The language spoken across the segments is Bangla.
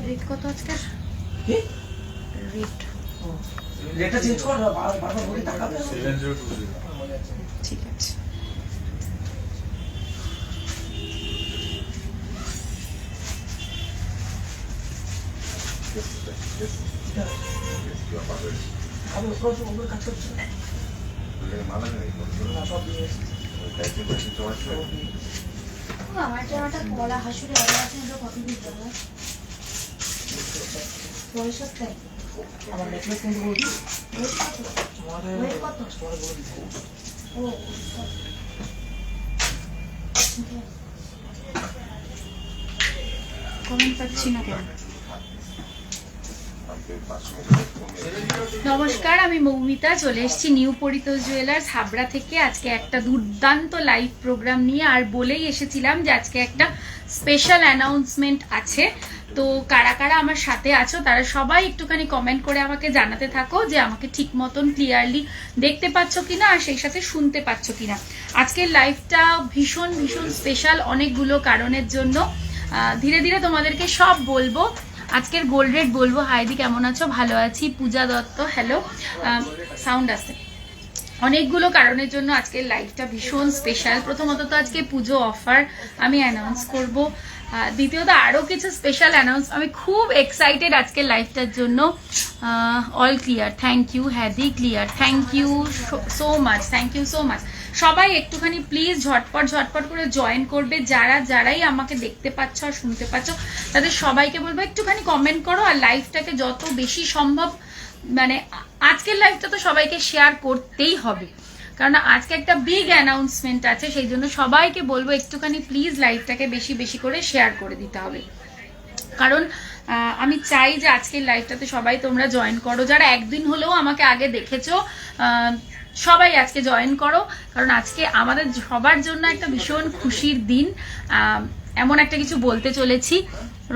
রেট কত আজকে? রেট রেটটা চেঞ্জ কর, বারবার বলি টাকাতে। ঠিক আছে। আমি প্রচুর ওপর কাজ করছি না, সব দিয়ে আমার জামাটা পলা হাসুরে আগে আছে, কত দিতে হয় পয়সার তাই আমার নেকলেস কিন্তু বলছি ওয়েট কত? ও কমেন্ট পাচ্ছি না কেন? নমস্কার, আমি মৌমিতা, চলে এসেছি নিউ পরিতোষ জুয়েলার্স হাবড়া থেকে। আজকে একটা দুর্দান্ত লাইভ প্রোগ্রাম নিয়ে, আর বলেই এসেছিলাম যে আজকে একটা স্পেশাল অ্যানাউন্সমেন্ট আছে। তো কারা কারা আমার সাথে আছো তারা সবাই একটুখানি কমেন্ট করে আমাকে জানাতে থাকো যে আমাকে ঠিক মতন ক্লিয়ারলি দেখতে পাচ্ছ কিনা, আর সেই সাথে শুনতে পাচ্ছ কিনা। আজকের লাইভটা ভীষণ ভীষণ স্পেশাল অনেকগুলো কারণের জন্য। ধীরে ধীরে তোমাদেরকে সব বলবো। আজকের গোল্ড রেট বলবো। হাইদি কেমন আছো? ভালো আছি। পূজা দত্ত হ্যালো, সাউন্ড আছে। অনেকগুলো কারণের জন্য আজকের লাইভটা ভীষণ স্পেশাল। প্রথমত তো আজকে পুজো অফার আমি অ্যানাউন্স করব, দ্বিতীয়ত আরও কিছু স্পেশাল অ্যানাউন্স। আমি খুব এক্সাইটেড আজকের লাইভটার জন্য। All clear, thank you. হ্যাদি clear, thank you so much, thank you so much. সবাই একটুখানি প্লিজ ঝটপট ঝটপট করে জয়েন করবে। যারাই আমাকে দেখতে পাচ্ছ আর শুনতে পাচ্ছ তাদের সবাইকে বলবো একটুখানি কমেন্ট করো, আর লাইভটাকে যত বেশি সম্ভব, মানে আজকের লাইভটা তো সবাইকে শেয়ার করতেই হবে, কারণ আজকে একটা বিগ অ্যানাউন্সমেন্ট আছে। সেই জন্য সবাইকে বলবো একটুখানি প্লিজ লাইভটাকে বেশি বেশি করে শেয়ার করে দিতে হবে, কারণ আমি চাই যে আজকের লাইভটাতে সবাই তোমরা জয়েন করো। যারা একদিন হলেও আমাকে আগে দেখেছো সবাই আজকে জয়েন করো, কারণ আজকে আমাদের সবার জন্য একটা ভীষণ খুশির দিন। এমন একটা কিছু বলতে চলেছি,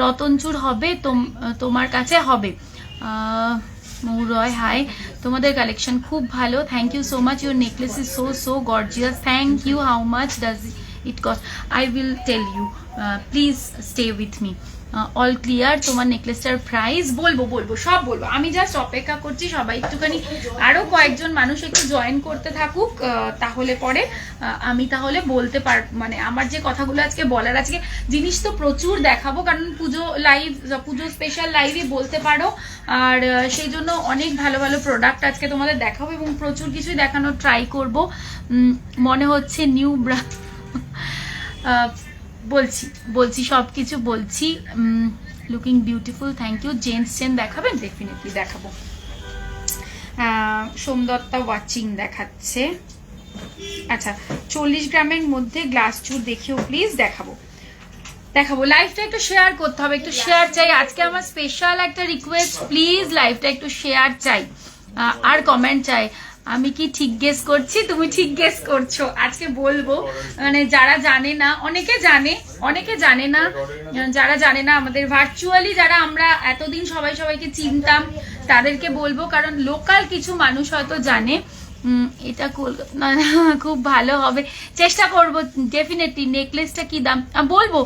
রতনচুর হবে তোমার কাছে হবে। মৌরয় হাই, তোমাদের কালেকশন খুব ভালো, thank you so much. Your necklace is so gorgeous, thank you. How much does it cost? I will tell you, please stay with me. All clear, তোমার নেকলেসটার প্রাইস বলবো সব বলবো। আমি জাস্ট অপেক্ষা করছি সবাই একটুখানি আরো কয়েকজন মানুষ একটু জয়েন করতে থাকুক, তাহলে পরে আমি তাহলে বলতে মানে আমার যে কথাগুলো আজকে বলার, আজকে জিনিস তো প্রচুর দেখাবো, কারণ পুজো স্পেশাল লাইভই বলতে পারো। আর সেই জন্য অনেক ভালো ভালো প্রোডাক্ট আজকে তোমাদের দেখাবো এবং প্রচুর কিছুই দেখানোর ট্রাই করব। মনে হচ্ছে নিউ বলছি সব কিছু বলছি। Looking beautiful, thank you. Gents chain দেখাবেন? ডেফিনেটলি দেখাবো। সোমদত্তা ওয়াচিং দেখাচ্ছে। আচ্ছা, 40 গ্রামের মধ্যে গ্লাস চুর দেখিও প্লিজ। দেখাবো। লাইভটা একটু শেয়ার করতে হবে, একটু শেয়ার চাই। আজকে আমার স্পেশাল একটা রিকোয়েস্ট, প্লিজ লাইভটা একটু শেয়ার চাই আর কমেন্ট চাই। আমি কি ঠিক গেস করছি? তুমি ঠিক গেস করছো। আজকে বলবো, মানে যারা জানে না, অনেকে জানে না, যারা জানে না আমাদের ভার্চুয়ালি যারা আমরা এতদিন সবাইকে চিনতাম তাদেরকে বলবো, কারণ লোকাল কিছু মানুষ হয়তো জানে। এটা খুব ভালো হবে, চেষ্টা করবো ডেফিনেটলি। নেকলেসটা কি দাম বলবো?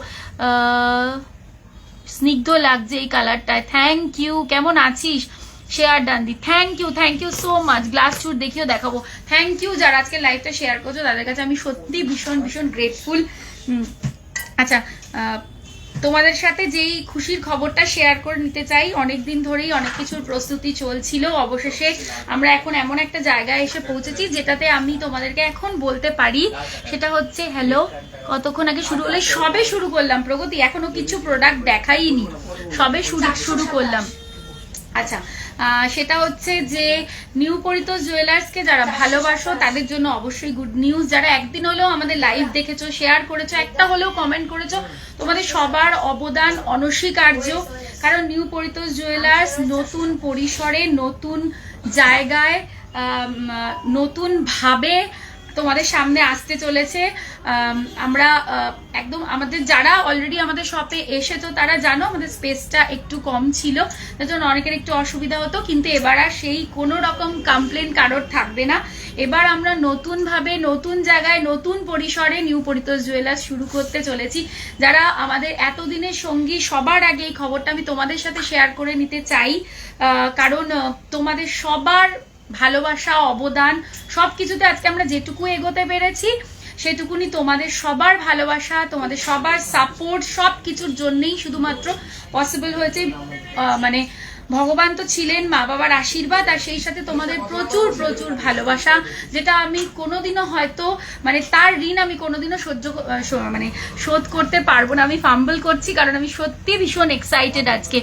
স্নিগ্ধ লাগছে এই কালারটায়, থ্যাংক ইউ। কেমন আছিস? শেয়ার ডান্দি, thank you so much. Glass চুর দেখিও দেখাবো, থ্যাংক ইউ। যারা আজকে লাইভটা শেয়ার করছো তাদের কাছে আমি সত্যি ভীষণ ভীষণ গ্রেটফুল। আচ্ছা, তোমাদের সাথে যেই খুশির খবরটা শেয়ার করে নিতে চাই, অনেকদিন ধরেই অনেক কিছুর প্রস্তুতি চলছিল, অবশেষে আমরা এখন এমন একটা জায়গায় এসে পৌঁছেছি যেটাতে আমি তোমাদেরকে এখন বলতে পারি। সেটা হচ্ছে, হ্যালো, কতক্ষণ আগে শুরু হলে? সবে শুরু করলাম প্রগতি, এখনো কিছু প্রোডাক্ট দেখাইনি, সবে শুরু করলাম। আচ্ছা, সেটা হচ্ছে যে নিউ পরিতোষ জুয়েলার্সকে যারা ভালোবাসো তাদের জন্য অবশ্যই গুড নিউজ। যারা একদিন হলেও আমাদের লাইভ দেখেছো, শেয়ার করেছো, একটা হলেও কমেন্ট করেছো, তোমাদের সবার অবদান অনস্বীকার্য। কারণ নিউ পরিতোষ জুয়েলার্স নতুন পরিসরে, নতুন জায়গায়, নতুন ভাবে তোমাদের সামনে আসতে চলেছে। আমরা একদম আমাদের যারা অলরেডি আমাদের শপে এসেছো তারা জানো আমাদের স্পেসটা একটু কম ছিল, তার জন্য অনেকের একটু অসুবিধা হতো, কিন্তু এবার আর সেই কোনো রকম কমপ্লেন কারোর থাকবে না। এবার আমরা নতুনভাবে নতুন জায়গায় নতুন পরিসরে নিউ পরিতোষ জুয়েলার্স শুরু করতে চলেছি। যারা আমাদের এতদিনের সঙ্গী, সবার আগে এই খবরটা আমি তোমাদের সাথে শেয়ার করে নিতে চাই, কারণ তোমাদের সবার ভালোবাসা, অবদান সবকিছুতে আজকে আমরা যেটুকু এগোতে পেরেছি সেটুকুনি তোমাদের সবার ভালোবাসা, তোমাদের সবার সাপোর্ট, সব কিছুর জন্যই শুধুমাত্র পসিবল হয়েছে। মানে ভগবান তো ছিলেন, মা বাবার আশীর্বাদ, আর সেই সাথে তোমাদের প্রচুর প্রচুর ভালোবাসা, যেটা আমি কোনোদিনও হয়তো মানে তার ঋণ আমি কোনোদিনও শোধ করতে পারবো না। আমি ফাম্বল করছি কারণ আমি সত্যি ভীষণ এক্সাইটেড। আজকে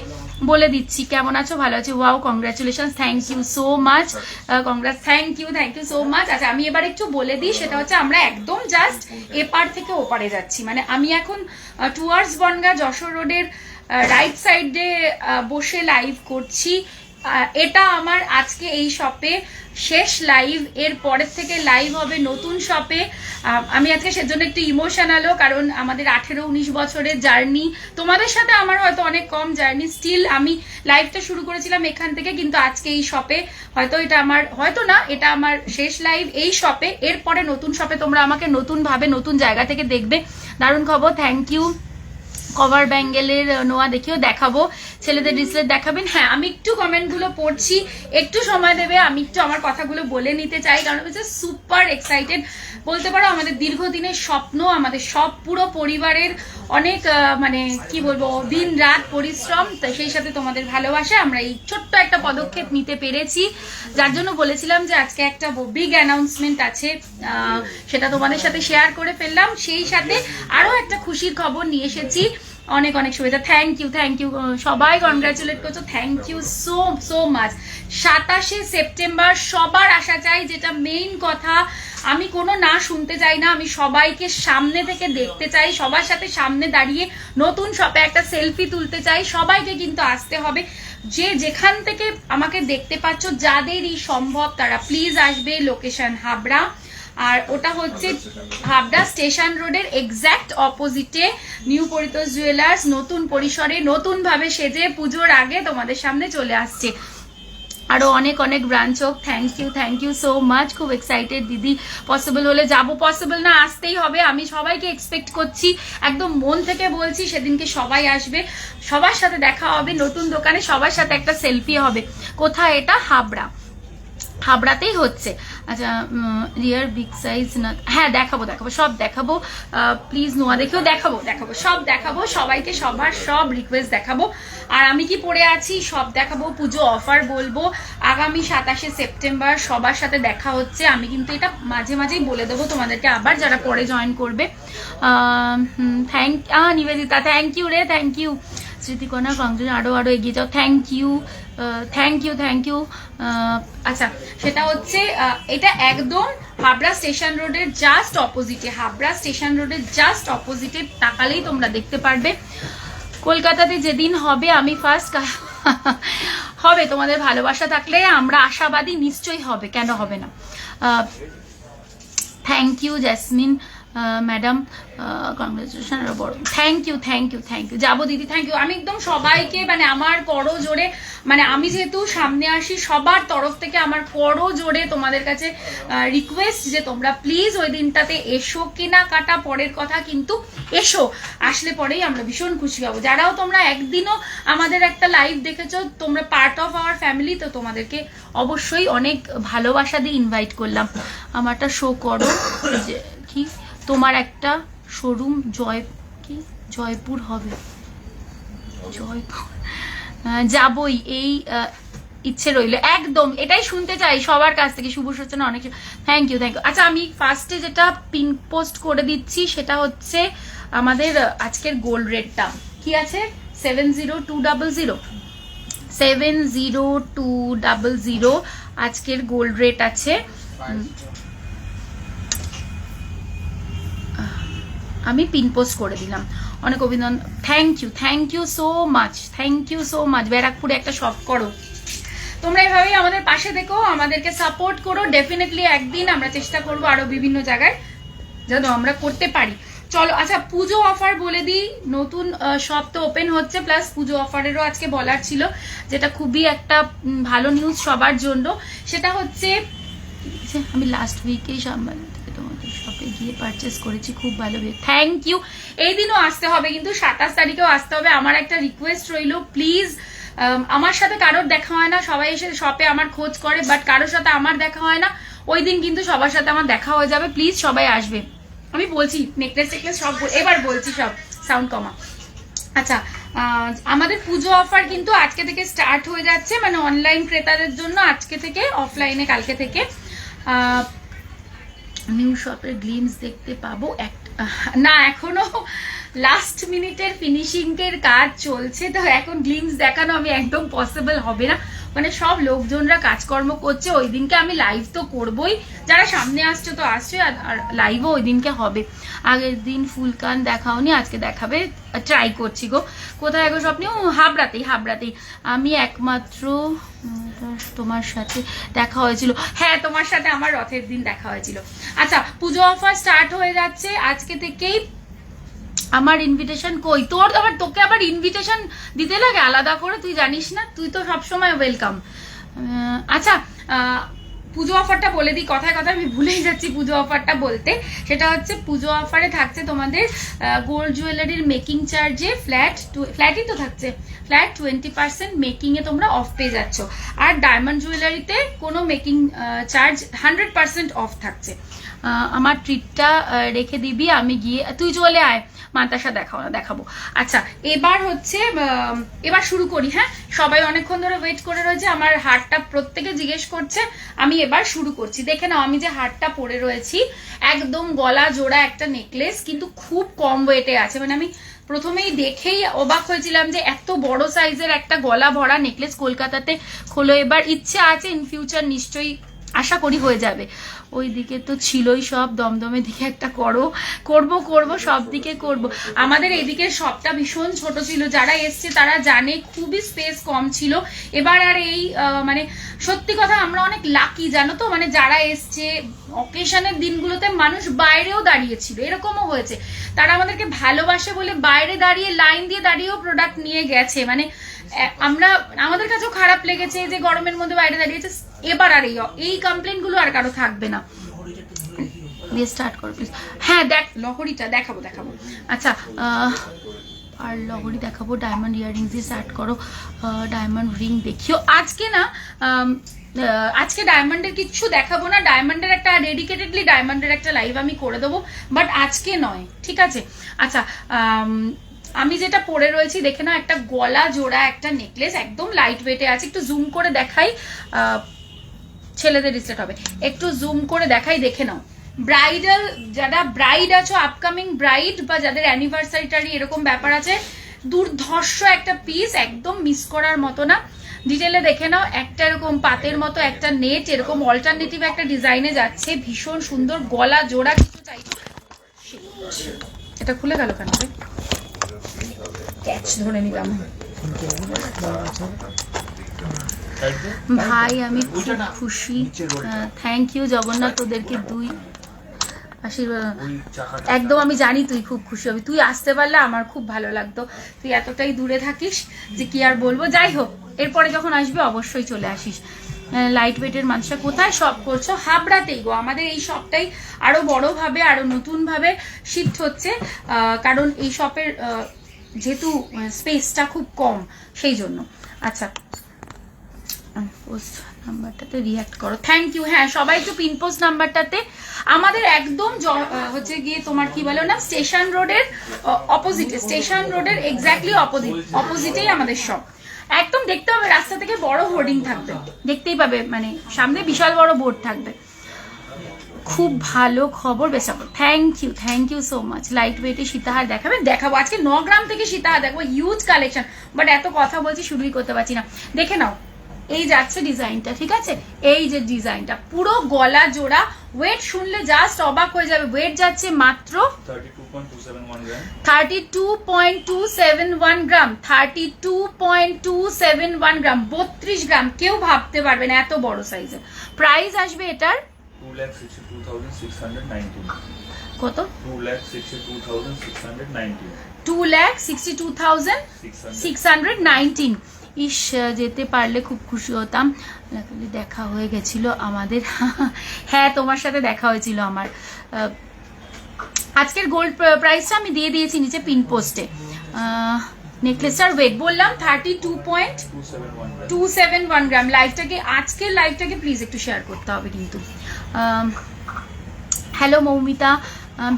বলে দিচ্ছি কেমন আছো, ভালো আছো, wow congratulation, thank you so much, congrats, thank you so much. আচ্ছা আমি এবার একটু বলে দিই, সেটা হচ্ছে আমরা একদম জাস্ট এপার থেকে ওপারে যাচ্ছি। মানে আমি এখন টুয়ার্ডস বনগাঁ যশোর রোডের রাইট সাইডে বসে লাইভ করছি। এটা আমার আজকে এই শপে শেষ লাইভ, এর পরের থেকে লাইভ হবে নতুন শপে। আমি আজকে সেজন্য একটু ইমোশনালও, কারণ আমাদের 18-19 বছরের জার্নি, তোমাদের সাথে আমার হয়তো অনেক কম জার্নি, স্টিল আমি লাইভটা শুরু করেছিলাম এখান থেকে, কিন্তু আজকে এই শপে হয়তো এটা আমার, হয়তো না, এটা আমার শেষ লাইভ এই শপে। এরপরে নতুন শপে তোমরা আমাকে নতুনভাবে নতুন জায়গা থেকে দেখবে। দারুণ খবর, থ্যাংক ইউ। কভার ব্যাঙ্গেলের নোয়া দেখিও, দেখাবো। ছেলেদের ডিসপ্লে দেখাবেন? হ্যাঁ, আমি একটু কমেন্টগুলো পড়ছি, একটু সময় দেবে, আমি একটু আমার কথাগুলো বলে নিতে চাই, কারণ হচ্ছে সুপার এক্সাইটেড বলতে পারো। আমাদের দীর্ঘদিনের স্বপ্ন, আমাদের সব পুরো পরিবারের অনেক মানে কি বলবো দিন রাত পরিশ্রম, সেই সাথে তোমাদের ভালোবাসা, আমরা এই ছোট্ট একটা পদক্ষেপ নিতে পেরেছি, যার জন্য বলেছিলাম যে আজকে একটা বিগ অ্যানাউন্সমেন্ট আছে, সেটা তোমাদের সাথে শেয়ার করে ফেললাম। সেই সাথে আরো একটা খুশির খবর নিয়ে এসেছি। অনেক অনেক শুভেচ্ছা, থ্যাংক ইউ সবাই কনগ্রাচুলেট করছো, থ্যাংক ইউ সো মাচ। 27শে সেপ্টেম্বর সবার আসা চাই, যেটা মেইন কথা। আমি কোনো না শুনতে চাই না, আমি সবাইকে সামনে থেকে দেখতে চাই, সবার সাথে সামনে দাঁড়িয়ে নতুন শপে একটা সেলফি তুলতে চাই। সবাইকে কিন্তু আসতে হবে, যে যেখান থেকে আমাকে দেখতে পাচ্ছ, যাদেরই সম্ভব তারা প্লিজ আসবে। লোকেশন হাবড়া, আর ওটা হচ্ছে হাবড়া স্টেশন রোডের এক্স্যাক্ট অপোজিটে নিউ পরিতোষ জুয়েলার্স নতুন পরিসরে নতুন ভাবে সেজে পুজোর আগে তোমাদের সামনে চলে আসছে। আরো অনেক অনেক ব্রাঞ্চ হোক। থ্যাংক ইউ সো মাচ, খুব এক্সাইটেড দিদি। পসিবল হলে যাবো, পসিবল না আসতেই হবে। আমি সবাইকে এক্সপেক্ট করছি, একদম মন থেকে বলছি, সেদিনকে সবাই আসবে, সবার সাথে দেখা হবে নতুন দোকানে, সবার সাথে একটা সেলফি হবে। কোথায় এটা? হাবড়াতেই হচ্ছে। আচ্ছা, রিয়ার বিগ সাইজ না? হ্যাঁ দেখাবো, সব দেখাবো। প্লিজ নোয়া দেখিও, দেখাবো, সব দেখাবো, সবাইকে সবার সব রিকোয়েস্ট দেখাবো। আর আমি কি পরে আছি সব দেখাবো, পুজো অফার বলবো। আগামী 27শে সেপ্টেম্বর সবার সাথে দেখা হচ্ছে। আমি কিন্তু এটা মাঝে মাঝেই বলে দেবো তোমাদেরকে, আবার যারা পরে জয়েন করবে। নিবেদিতা, থ্যাংক ইউ রে, থ্যাংক ইউ। স্মৃতিকণা কংগ্রেস, আরো এগিয়ে যাও, থ্যাংক ইউ। আচ্ছা, সেটা হচ্ছে এটা একদম হাবড়া স্টেশন রোডের জাস্ট অপোজিটে, তাকালেই তোমরা দেখতে পারবে। কলকাতাতে যেদিন হবে আমি ফার্স্ট হবে, তোমাদের ভালোবাসা থাকলে আমরা আশাবাদী, নিশ্চয়ই হবে, কেন হবে না। Thank you Jasmine madam, congratulation, আরো বড়। থ্যাংক ইউ যাবো দিদি, থ্যাংক ইউ। আমি একদম সবাইকে মানে আমার করো জোরে, মানে আমি যেহেতু সামনে আসি সবার তরফ থেকে আমার করো জোরে তোমাদের কাছে রিকোয়েস্ট যে তোমরা প্লিজ ওই দিনটাতে এসো। কেনাকাটা পরের কথা, কিন্তু এসো, আসলে পরেই আমরা ভীষণ খুশি হবো। যারাও তোমরা একদিনও আমাদের একটা লাইভ দেখেছো, তোমরা পার্ট অফ আওয়ার ফ্যামিলি, তো তোমাদেরকে অবশ্যই অনেক ভালোবাসা দিয়ে ইনভাইট করলাম। আমারটা শো করো, যে কি তোমার একটা শোরুম জয়পুর হবে? জয়পুর যাবই, এই ইচ্ছে রইল, একদম এটাই শুনতে চাই সবার কাছ থেকে। শুভ সূচনা, অনেক থ্যাংক ইউ। আচ্ছা, আমি ফার্স্টে যেটা পিন পোস্ট করে দিচ্ছি সেটা হচ্ছে আমাদের আজকের গোল্ড রেটটা কি আছে, 70200 আজকের গোল্ড রেট আছে। আমি পিন পোস্ট করে দিলাম, অনেক অভিনন্দন। থ্যাংক ইউ সো মাচ, ব্যারাকপুরে একটা শপ করো। তোমরা এভাবেই আমাদের পাশে দেখো, আমাদেরকে সাপোর্ট করো। ডেফিনেটলি একদিন আমরা চেষ্টা করবো আরো বিভিন্ন জায়গায় যেন আমরা করতে পারি। চলো, আচ্ছা পুজো অফার বলে দিই। নতুন শপ তো ওপেন হচ্ছে, প্লাস পুজো অফারেরও আজকে বলার ছিল, যেটা খুবই একটা ভালো নিউজ সবার জন্য। সেটা হচ্ছে আমি লাস্ট উইকেই সাম্বাল থেকে তোমাদের শপে গিয়ে পারচেস করেছি, খুব ভালো। Thank you. এই দিনও আসতে হবে, কিন্তু 27 তারিখেও আসতে হবে। আমার একটা রিকোয়েস্ট রইল, প্লিজ। আমার সাথে কারোর দেখা হয় না, সবাই এসে শপে আমার খোঁজ করে, বাট কারোর সাথে আমার দেখা হয় না। ওই দিন কিন্তু সবার সাথে আমার দেখা হয়ে যাবে, প্লিজ সবাই আসবে। আমি বলছি নেকলেস টেকলেস সব এবার বলছি, সব সাউন্ড কমা। আচ্ছা, আমাদের পুজো অফার কিন্তু আজকে থেকে স্টার্ট হয়ে যাচ্ছে, মানে অনলাইন ক্রেতাদের জন্য আজকে থেকে, অফলাইনে কালকে থেকে। নিউ শপের গ্লিমস দেখতে পাবো না, এখনো লাস্ট মিনিটের ফিনিশিং এর কাজ চলছে, তো এখন গ্লিমস দেখানো আমি একদম পসিবল হবে না। মানে সব লোকজনরা কাজকর্ম করছে, ওই দিনকে আমি লাইভ তো করবই, যারা সামনে আসছে তো আসছে, আর লাইভও ওই দিনকে হবে। আগের দিন ফুলকান দেখাওনি, আজকে দেখাবে, ট্রাই করছি গো। কোথায় গো স্বপ্নে? হাবড়াতেই। আমি একমাত্র তোমার সাথে দেখা হয়েছিল। হ্যাঁ, তোমার সাথে আমার রথের দিন দেখা হয়েছিল। আচ্ছা, পুজো অফার স্টার্ট হয়ে যাচ্ছে আজকে থেকেই। আমার ইনভিটেশন কই? তোকে আবার ইনভিটেশন দিতে লাগে আলাদা করে? তুই জানিস না, তুই তো সবসময় ওয়েলকাম। আচ্ছা, পুজো অফারটা বলে দিই, কথায় আমি ভুলেই যাচ্ছি পুজো অফারটা বলতে। সেটা হচ্ছে পুজো অফারে থাকছে তোমাদের গোল্ড জুয়েলারির মেকিং চার্জে ফ্ল্যাটই তো থাকছে, ফ্ল্যাট 20% মেকিং এ তোমরা অফ পেয়ে যাচ্ছ। আর ডায়মন্ড জুয়েলারিতে কোনো মেকিং চার্জ 100% অফ থাকছে। আমার ট্রিটটা রেখে দিবি, আমি গিয়ে, তুই চলে আয়, মাতাসা দেখাবো। আচ্ছা, এবার শুরু করি। হ্যাঁ, সবাই অনেকক্ষণ ধরে ওয়েট করে রয়েছে, আমার হারটা প্রত্যেকে জিজ্ঞেস করছে, আমি এবার শুরু করছি। দেখে নাও, আমি যে হারটা পরে রয়েছি একদম গলা জোড়া একটা নেকলেস, কিন্তু খুব কম ওয়েটে আছে। মানে আমি প্রথমেই দেখেই অবাক হয়েছিলাম যে এত বড় সাইজের একটা গলা ভরা নেকলেস কলকাতাতে খোলো। এবার ইচ্ছে আছে ইন ফিউচার নিশ্চয়ই, আশা করি হয়ে যাবে। ওই দিকে তো ছিলই সব, দমদমের দিকে একটা করব, সব দিকে করব। আমাদের এদিকে সবটা ভীষণ ছোট ছিল, যারা এসছে তারা জানে, খুবই স্পেস কম ছিল। এবার আর এই মানে সত্যি কথা আমরা অনেক লাকি, জানো তো, মানে যারা এসছে অকেশনের দিনগুলোতে মানুষ বাইরেও দাঁড়িয়েছিল, এরকমও হয়েছে। তারা আমাদেরকে ভালোবাসে বলে বাইরে দাঁড়িয়ে লাইন দিয়ে দাঁড়িয়েও প্রোডাক্ট নিয়ে গেছে। মানে আমাদের কাছেও খারাপ লেগেছে যে গরমের মধ্যে বাইরে দাঁড়িয়েছে। এবার আর এই কমপ্লেন গুলো আর কারো থাকবে না। দিয়ে স্টার্ট করো প্লিজ। হ্যাঁ, লহরিটা দেখাবো। আচ্ছা, আর লহরি দেখাবো। ডায়মন্ড ইয়াররিং দিয়ে স্টার্ট করো। ডায়মন্ড রিং দেখিও। আজকে ডায়মন্ডের কিচ্ছু দেখাবো না। ডায়মন্ডের একটা ডেডিকেটেডলি ডায়মন্ডের একটা লাইভ আমি করে দেবো, বাট আজকে নয়, ঠিক আছে? আচ্ছা, আমি যেটা পরে রয়েছি দেখে নাও, একটা গলা জোড়া একটা নেকলেস, একদম লাইট ওয়েটে আছে। একটু জুম করে দেখাই, ছেলেদের রিস্টেট হবে, একটু জুম করে দেখাই, দেখে নাও। ব্রাইডাল, যারা ব্রাইড আছো, আপকামিং ব্রাইড, বা যাদের অ্যানিভার্সারিটারি এরকম ব্যাপার আছে, দুর্ধর্ষ একটা পিস, একদম মিস করার মতো না। ডিটেলে দেখে নাও। একটা এরকম পাতের মতো একটা নেট, এরকম অল্টারনেটিভ একটা ডিজাইনে যাচ্ছে, ভীষণ সুন্দর। গলা জোড়া কিছু চাইছো? এটা খুলে গেল কেন? ক্যাচ ধরে নিলাম ভাই, আমি খুব খুশি। থ্যাংক ইউ জগন্নাথ, তোদেরকে দুই আশীর্বাদ। একদম, আমি জানি তুই খুব খুশি হবি, তুই আসতে পারলে আমার খুব ভালো লাগতো। তুই এতটাই দূরে থাকিস যে কি আর বলবো। যাই হোক, এরপরে যখন আসবে অবশ্যই চলে আসিস। লাইট ওয়েটের মানুষরা কোথায় শপ করছো? হাবড়াতেই গো। আমাদের এই শপটাই আরো বড় ভাবে, আরো নতুন ভাবে শিফট হচ্ছে, কারণ এই শপের যেহেতু স্পেসটা খুব কম, সেই জন্য। আচ্ছা, পোস্ট নাম্বারটাতে রিঅ্যাক্ট করো। Thank you. হ্যাঁ, সবাই একটু পিন পোস্ট নাম্বারটাতে। আমাদের একদম হচ্ছে গিয়ে তোমার কি বলো না, স্টেশন রোডের অপোজিটে, স্টেশন রোডের এক্স্যাক্টলি অপোজিটেই আমাদের শপ। একদম দেখতে হবে, রাস্তা থেকে বড় হোর্ডিং থাকবে, দেখতেই পাবে, মানে সামনে বিশাল বড় বোর্ড থাকবে। খুব ভালো খবর, বেশ। Thank you so much. Light ওয়েটে সীতাহার দেখাবো আজকে 9 গ্রাম থেকে সীতাহার দেখাবো, হিউজ কালেকশন। বাট এত কথা বলছি, শুরুই করতে পারছি না। দেখে নাও, এই যাচ্ছে ডিজাইনটা, ঠিক আছে? এই যে ডিজাইনটা পুরো গলা জোড়া, ওয়েট শুনলে জাস্ট অবাক হয়ে যাবে। ওয়েট যাচ্ছে মাত্র 32.271 গ্রাম, 32.271 গ্রাম, 32 গ্রাম। কেউ ভাবতে পারবে না এত বড় সাইজের। প্রাইস আসবে এটার 2,62,619 কত? 2,62,619 2,62,619। ইস, যেতে পারলে খুব খুশি হতাম। দেখা হয়ে গেছিল আমাদের। হ্যাঁ, তোমার সাথে দেখা হয়েছিল আমার। আজকের গোল্ড প্রাইসটা আমি দিয়ে দিয়েছি নিচে পিন পোস্টে। নেকলেসটার ওয়েট বললাম 32.271 গ্রাম। লাইভটাকে, আজকের লাইভটাকে প্লিজ একটু শেয়ার করতে হবে কিন্তু। Hello Moumita,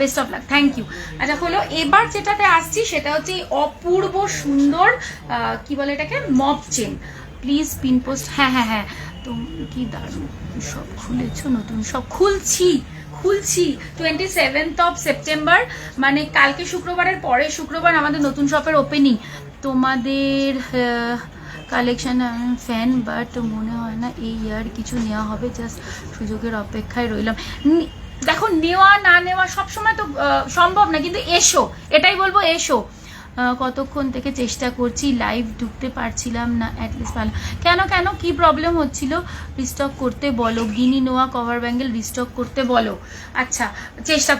best of luck, thank you. আচ্ছা হলো, এবার যেটাতে আসছি সেটা হচ্ছে অপূর্ব সুন্দর, কি বলে এটাকে, mop chain. Please pin post. হ্যাঁ হ্যাঁ হ্যাঁ, তো কি দারুণ সব খুলেছো, নতুন সব খুলছি 27th সেপ্টেম্বর, মানে কালকে শুক্রবারের পরে শুক্রবার আমাদের নতুন শপের ওপেনিং। তোমাদের কালেকশন ফ্যান, বাট মনে হয় না এই ইয়ার কিছু নেওয়া হবে, জাস্ট সুযোগের অপেক্ষায় রইলাম। দেখো, নেওয়া না নেওয়া সবসময় তো সম্ভব না, কিন্তু এসো, এটাই বলবো, এসো। কতক্ষণ থেকে চেষ্টা করছি, লাইভ ঢুকতে পারছিলাম না, অ্যাটলিস্ট ভালো। কেন কেন কি প্রবলেম হচ্ছিল? রিস্টক করতে বলো, গিনি নোয়া কভার ব্যাঙ্গেল রিস্টক করতে বলো। আচ্ছা, চেষ্টা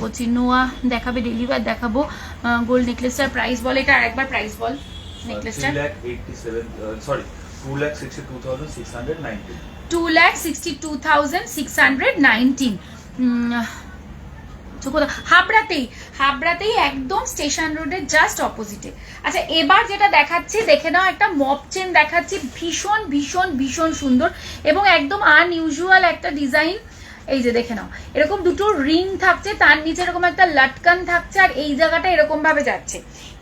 করছি। নোয়া দেখাবে, ডেলিভার দেখাবো। গোল্ড নেকলেসটার প্রাইস বল, এটা আরেকবার প্রাইস বল নেকলেসটার। 2,62,619 2,62,619। হাবড়াতেই একদম স্টেশন রোডের জাস্ট অপোজিটে। আচ্ছা, এবার যেটা দেখাচ্ছি দেখে নাও, একটা মপ চেন দেখাচ্ছি, ভীষণ ভীষণ ভীষণ সুন্দর এবং একদম আনইউজুয়াল একটা ডিজাইন। এই যে দেখে নাও, এরকম দুটো রিং থাকছে, তার নিচে এরকম একটা লটকান থাকছে, আর এই জায়গাটা এরকম ভাবে যাচ্ছে।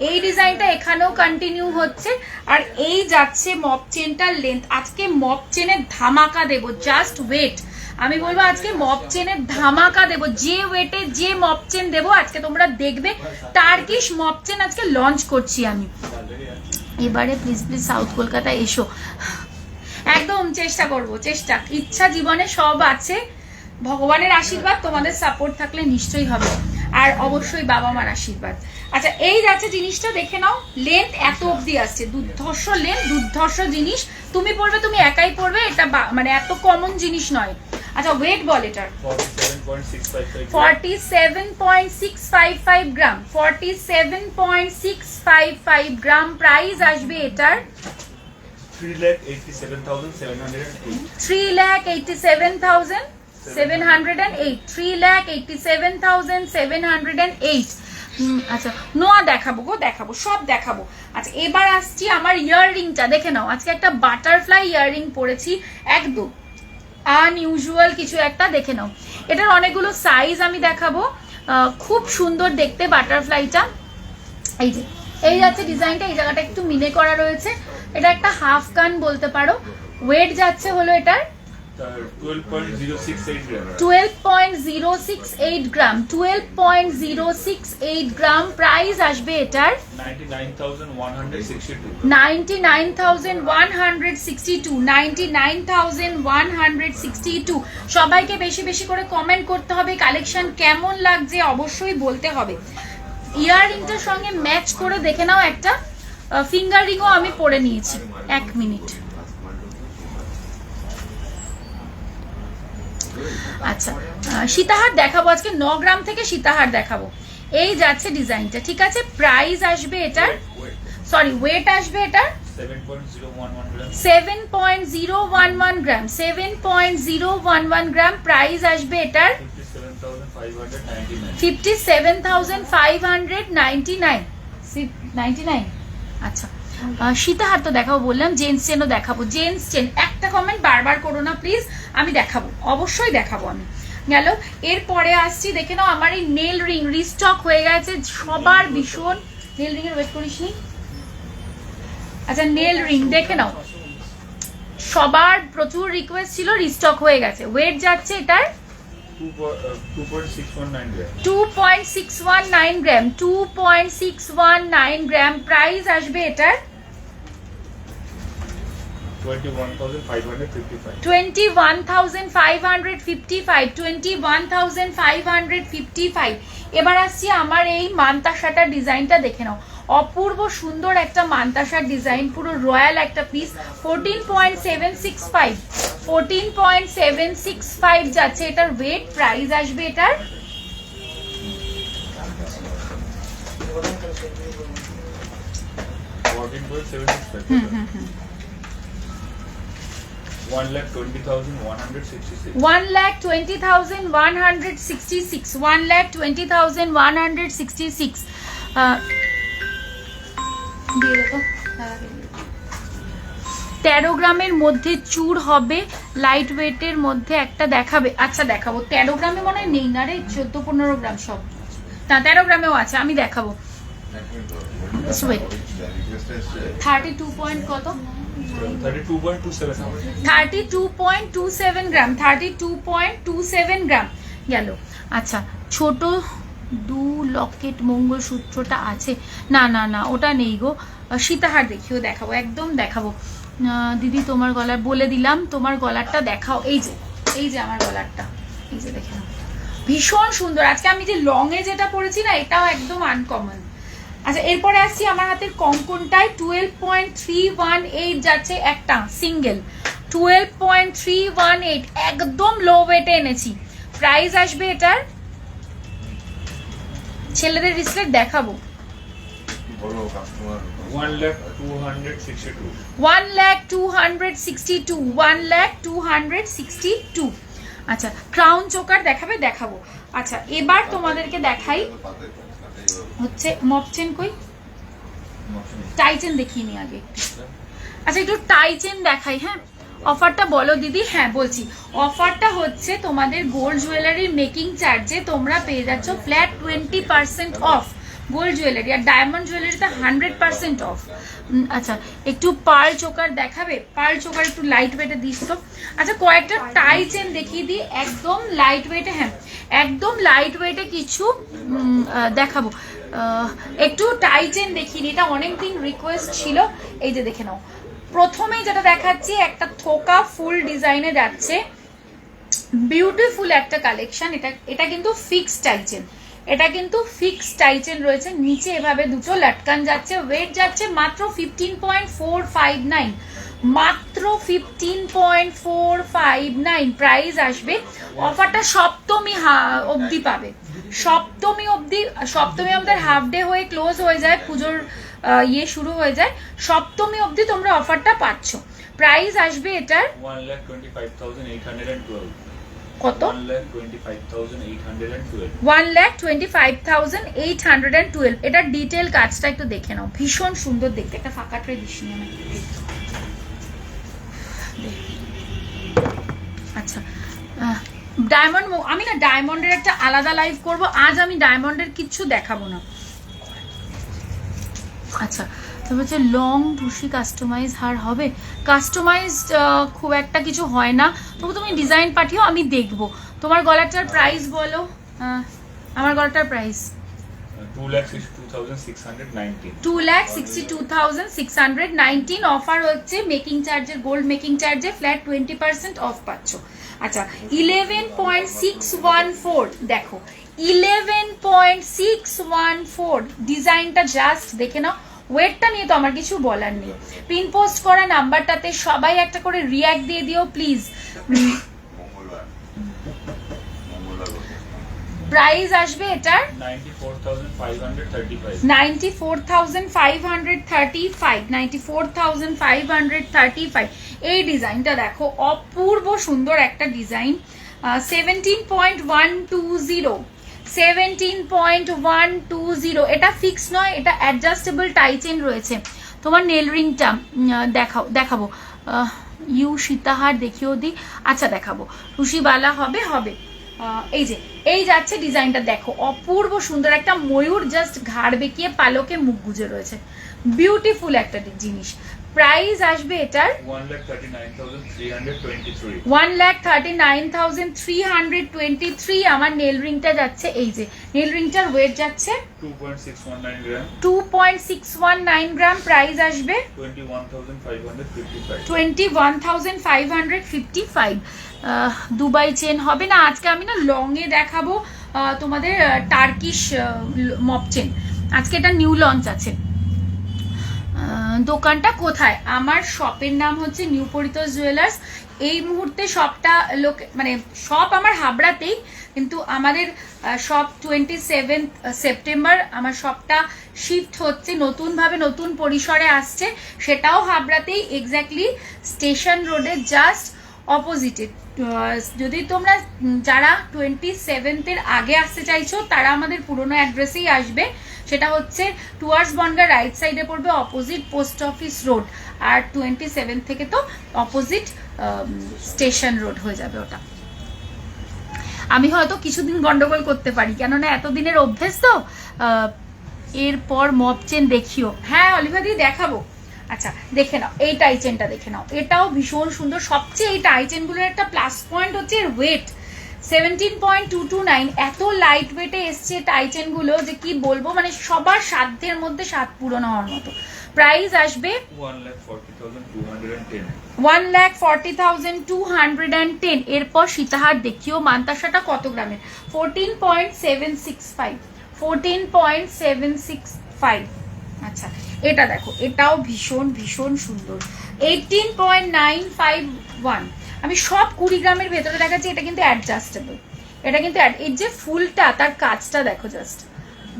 এই ডিজাইনটা এখানেও কন্টিনিউ হচ্ছে, আর এই যাচ্ছে মপ চেনটার লেন্থ। আজকে মপ চেনের ধামাকা দেবো, জাস্ট ওয়েট। আমি বলবো আজকে মপ চেনের ধামাকা দেবো, যে ওয়েটে যে মপ চেন দেবো আজকে তোমরা দেখবে। টার্কিশ মপ চেন আজকে লঞ্চ করছি আমি। এবারে প্লিজ সাউথ কলকাতা এসো, একদম চেষ্টা করবো, ইচ্ছা জীবনে সব আছে, ভগবানের আশীর্বাদ, তোমাদের সাপোর্ট থাকলে নিশ্চয়ই হবে, আর অবশ্যই বাবা মার আশীর্বাদ। আচ্ছা, এই যাচ্ছে জিনিসটা দেখে নাও, লেন্থ এত অবধি আসছে, দুর্ধর্ষ লেন্থ, দুর্ধর্ষ জিনিস। তুমি পড়বে, তুমি একাই পড়বে, এটা মানে এত কমন জিনিস নয়। আচ্ছা, ওয়েট বল এটার। 47.655 গ্রাম, 47.655 গ্রাম। প্রাইস আসবে এটার 3,87,708 3,87,708 3,87,708। আচ্ছা, নোয়া দেখাবো গো, দেখাবো, সব দেখাবো। আচ্ছা, এবার আসছি আমার ইয়াররিংটা দেখে নাও। আজকে একটা বাটারফ্লাই ইয়াররিং পরেছি, একদম আনইউজুয়াল কিছু একটা, দেখে নাও। এটার অনেকগুলো সাইজ আমি দেখাবো, খুব সুন্দর দেখতে বাটারফ্লাইটা। এই যে এই যাচ্ছে ডিজাইনটা, এই জায়গাটা একটু মিনে করা রয়েছে, এটা একটা হাফ কান বলতে পারো। ওয়েট যাচ্ছে হলো এটার 12.068 গ্রাম, 12.068 গ্রাম, 12.068 গ্রাম। প্রাইস আসবে এটার 99,162 99,162 99,162। সবাইকে বেশি বেশি করে কমেন্ট করতে হবে, কালেকশন কেমন লাগছে অবশ্যই বলতে হবে। ইয়াররিংটার সঙ্গে ম্যাচ করে দেখে নাও, একটা ফিঙ্গার রিংও আমি পরে নিয়েছি। 1 মিনিট। আচ্ছা, সীতাহার দেখাবো আজকে, 9 গ্রাম থেকে সীতাহার দেখাবো। এই যাচ্ছে ডিজাইনটা, ঠিক আছে? প্রাইস আসবে এটার, সরি ওয়েট আসবে এটার 7.011 গ্রাম, 7.011 গ্রাম। প্রাইস আসবে এটার 57,599। আচ্ছা, সীতাহার তো দেখাবো বললাম, জেন্টস চেনও দেখাবো। জেন্টস চেন একটা কমেন্ট বারবার করো না প্লিজ, আমি দেখাবো, অবশ্যই দেখাবো আমি। গেল, এরপরে আসছি দেখে নাও, আমার এই নেল রিং রিস্টক হয়ে গেছে সবার ভীষণ। নেল রিং এর ওয়েট করিসনি? আচ্ছা, নেল রিং দেখে নাও, সবার প্রচুর রিকোয়েস্ট ছিল, রিস্টক হয়ে গেছে। ওয়েট যাচ্ছে এটার 2.619 গ্রাম, 2.619 গ্রাম। প্রাইস আসবে এটার 21,555. 21,555, 21,555। এবার আসছি আমার এই মান্তাসাটার ডিজাইনটা দেখে নাও, অপূর্ব সুন্দর একটা মান্তাসার ডিজাইন, পুরো রয়্যাল একটা পিস। 14.765, 14.765 যাচ্ছে এটার ওয়েট। প্রাইস আসবে এটার 14.765. 1,20,166. 1,20,166, 1,20,166। দিয়ে দেখো 13 গ্রামের মধ্যে চুর হবে, লাইট ওয়েটের মধ্যে একটা দেখাবে। আচ্ছা দেখাবো, 13 গ্রামে মনে হয় নেই না রে, 14-15 গ্রাম সব না, 13 গ্রামেও আছে, আমি দেখাবো। 32 পয়েন্ট কত, 32.27. 32.27 গ্রাম, 32.27 গ্রাম গেল। আচ্ছা ছোট 2 লকেট মঙ্গলসূত্রটা আছে, না না না ওটা নেই গো, সীতাহার দেখিও, দেখাবো একদম দেখাবো। দিদি তোমার গলার বলে দিলাম, তোমার গলারটা দেখাও। এই যে আমার গলারটা, এই যে দেখে নাও, ভীষণ সুন্দর। আজকে আমি যে লং এ যেটা পরেছি না, এটাও একদম আনকমন। আচ্ছা এরপরে আসছি আমার হাতের কঙ্কনটায়, 12.318 যাচ্ছে একটা সিঙ্গেল, 12.318, একদম লো ওয়েটে এনেছি। প্রাইস আসবে এটার, ছেলেদের রিসলেট দেখাবো, 1,02,62. 1,02,62, 1,02,62। আচ্ছা ক্রাউন চোকার দেখাবে, দেখাবো। আচ্ছা এবার তোমাদেরকে দেখাই হচ্ছে মপচেন, কই টাইচেন দেখিয়ে নি আগে। আচ্ছা একটু টাইচেন দেখাই, হ্যাঁ অফারটা বলো দিদি। হ্যাঁ বলছি, অফারটা হচ্ছে তোমাদের গোল্ড জুয়েলারির মেকিং চার্জে তোমরা পেয়ে যাচ্ছ ফ্ল্যাট 20% অফ গোল্ড জুয়েলারি, আর ডায়মন্ড জুয়েলারিতে 100% অফ। আচ্ছা একটু পার্ল চোকার দেখাবে, পার্ল চোকার একটু লাইট ওয়েটে দিস তো। আচ্ছা কয়েকটা টাই চেন দেখিয়ে দিই, একদম লাইট ওয়েটে, হ্যাঁ একদম লাইট ওয়েটে কিছু দেখাবো। একটু টাই চেন দেখিয়ে দিই, এটা অনেকদিন রিকোয়েস্ট ছিল। এই যে দেখে নাও, প্রথমেই যেটা দেখাচ্ছি একটা থোকা ফুল ডিজাইনে যাচ্ছে, বিউটিফুল একটা কালেকশন। এটা কিন্তু ফিক্সড টাইচেন, এটা কিন্তু ফিক্সড টাইচেন রয়েছে, নিচে এভাবে দুটো লটকান যাচ্ছে। ওয়েট যাচ্ছে মাত্র 15.459, মাত্র 15.459। প্রাইস আসবে, অফারটা সপ্তমী অবধি পাবে, সপ্তমী অবধি। সপ্তমী আমাদের হাফ ডে হয়ে ক্লোজ হয়ে যায়, পুজোর ইয়ে শুরু হয়ে যায়, সপ্তমী অবধি তোমরা অফারটা পাচ্ছ। প্রাইস আসবে এটার 1,25,812. কত, 1,25,812. 1,25,812। এটার ডিটেল কাজটা একটু দেখে নাও, ভীষণ সুন্দর দেখতে। একটা ফাঁকা ট্রে দিস নি আমাকে। আচ্ছা ডায়মন্ড, আমি না ডায়মন্ডের একটা আলাদা লাইভ করব, আজ আমি ডায়মন্ডের কিচ্ছু দেখাবো না। আচ্ছা তবে হচ্ছে লং টুসি কাস্টমাইজ হার হবে, কাস্টমাইজড খুব একটা কিছু হয় না, তবু তুমি ডিজাইন পাঠিও, আমি দেখবো। তোমার গলাটার প্রাইস বলো, আমার গলাটার প্রাইস 2,62,619. 2,62,619। অফার হচ্ছে মেকিং চার্জের, গোল্ড মেকিং চার্জে ফ্ল্যাট 20% অফ পাচ্ছ। আচ্ছা 11.614 দেখো, 11.614 ডিজাইনটা জাস্ট দেখে নাও। ওয়েটটা নিয়ে তো আমার কিছু বলার নেই। পিন পোস্ট করা নাম্বারটাতে সবাই একটা করে রিঅ্যাক্ট দিয়ে দিও প্লিজ। প্রাইস আসবে এটার 94,535. 94,535, 94,535। এই ডিজাইনটা দেখো, অপূর্ব সুন্দর একটা ডিজাইন। 17.120, 17.120। এটা ফিক্স নয়, এটা অ্যাডজাস্টেবল টাইচেন রয়েছে। তোমার নেল রিংটা দেখাবো। ইউ সীতাহার দেখিও দি। আচ্ছা দেখাবো, রুশিবালা হবে। এই যাচ্ছে ডিজাইনটা দেখো, অপূর্ব সুন্দর একটা ময়ূর জাস্ট ঘাড় বেঁকিয়ে পালকে মুখ গুজে রয়েছে, বিউটিফুল একটা জিনিস। প্রাইস আসবে এটার 1,39,323. 1,39,323। আমার নেল রিংটা যাচ্ছে, এই যে নেল রিংটার ওয়েট যাচ্ছে 2.619 gram. 2.619 গ্রাম। প্রাইস আসবে 21,555. 21,555। দুবাই চেন হবে না। আজকে আমি না লং এ দেখাবো তোমাদের টার্কিশ মপ চেন। আজকে এটা নিউ লঞ্চ আছে। দোকানটা কোথায়? আমার শপের নাম হচ্ছে নিউ পরিতোষ জুয়েলার্স। এই মুহূর্তে শপটা মানে শপ আমার হাবড়াতেই, কিন্তু আমাদের শপ 27 সেপ্টেম্বর আমার শপটা শিফট হচ্ছে, নতুনভাবে নতুন পরিসরে আসছে, সেটাও হাবড়াতেই, এক্স্যাক্টলি স্টেশন রোডে জাস্ট অপোজিটে। যদি তোমরা যারা 27 আগে আসতে চাইছো তারা আমাদের পুরোনো অ্যাড্রেসেই আসবে, সেটা হচ্ছে টুয়ার্ডস বনগাঁ রাইট সাইডে পড়বে, অপোজিট পোস্ট অফিস রোড। আর 27 থেকে তো অপোজিট স্টেশন রোড হয়ে যাবে ওটা। আমি হয়তো কিছুদিন গন্ডগোল করতে পারি, কেননা এতদিনের অভ্যেস তো। এরপর মপ চেন দেখিও। হ্যাঁ অলিভাদি দেখাবো। আচ্ছা দেখে নাও এই টাই চেনটা, দেখে নাও, এটাও ভীষণ সুন্দর। সবচেয়ে এই টাই চেনগুলোর একটা প্লাস পয়েন্ট হচ্ছে এর ওয়েট 17.229। এত লাইট ওয়েটে এসছে টাই চেনগুলো যে কি বলবো, মানে সবার সাধ্যের মধ্যে স্বাদ পূরণ হওয়ার মতো। প্রাইস আসবে 1,40,210. 1,40,210। এরপর সীতাহার দেখিও। মান্তাসাটা কত গ্রামের? 14.765। 14.765। আচ্ছা এটা দেখো, এটাও ভীষণ ভীষণ সুন্দর। 18.951। আমি সব 20 গ্রামের ভেতরে দেখাচ্ছি। এটা কিন্তু অ্যাডজাস্টেবল, এটা কিন্তু এর যে ফুলটা, তার কাজটা দেখো, জাস্ট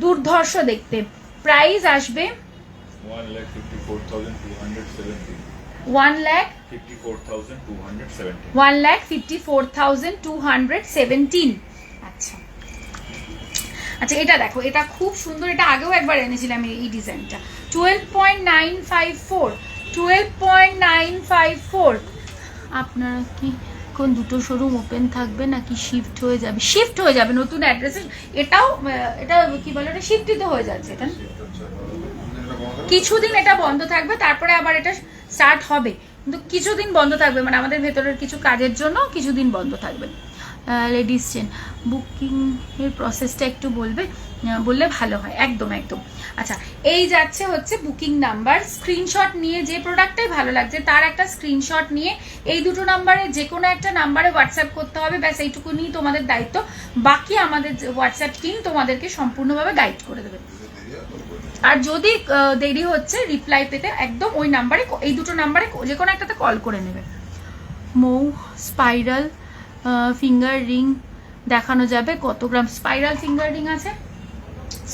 দুর্ধর্ষ দেখতে। প্রাইস আসবে 1,54,270. 1,54,270। 1,54,217. 1,54,217। আচ্ছা আচ্ছা এটা দেখো, এটা খুব সুন্দর। এটা আগেও একবার এনেছিলাম এই ডিজাইনটা। 12.954। 12.954। আপনারা কি কোন দুটো শোরুম ওপেন থাকবে নাকি শিফট হয়ে যাবে? শিফট হয়ে যাবে নতুন অ্যাড্রেসে। এটাও এটা কি বলে, এটা শিফটিত হয়ে যাচ্ছে। এটা কিছুদিন এটা বন্ধ থাকবে, তারপরে আবার এটা স্টার্ট হবে, কিন্তু কিছুদিন বন্ধ থাকবে, মানে আমাদের ভেতরের কিছু কাজের জন্য কিছুদিন বন্ধ থাকবে। লেডিস চেন বুকিং এর প্রসেসটা একটু বললে ভালো হয়। একদম একদম। আচ্ছা এই যাচ্ছে হচ্ছে বুকিং নাম্বার। স্ক্রিনশট নিয়ে, যে প্রোডাক্টটাই ভালো লাগছে তার একটা স্ক্রিনশট নিয়ে এই দুটো নাম্বারে যে কোনো একটা নাম্বারে হোয়াটসঅ্যাপ করতে হবে, ব্যাস এইটুকুনি তোমাদের দায়িত্ব। বাকি আমাদের হোয়াটসঅ্যাপ টিম তোমাদেরকে সম্পূর্ণভাবে গাইড করে দেবে। আর যদি দেরি হচ্ছে রিপ্লাই পেতে, একদম ওই নাম্বারে, এই দুটো নাম্বারে যে কোনো একটাতে কল করে নেবে। মৌ স্পাইরাল ফিঙ্গার রিং দেখানো যাবে কত গ্রাম? স্পাইরাল ফিঙ্গার রিং আছে?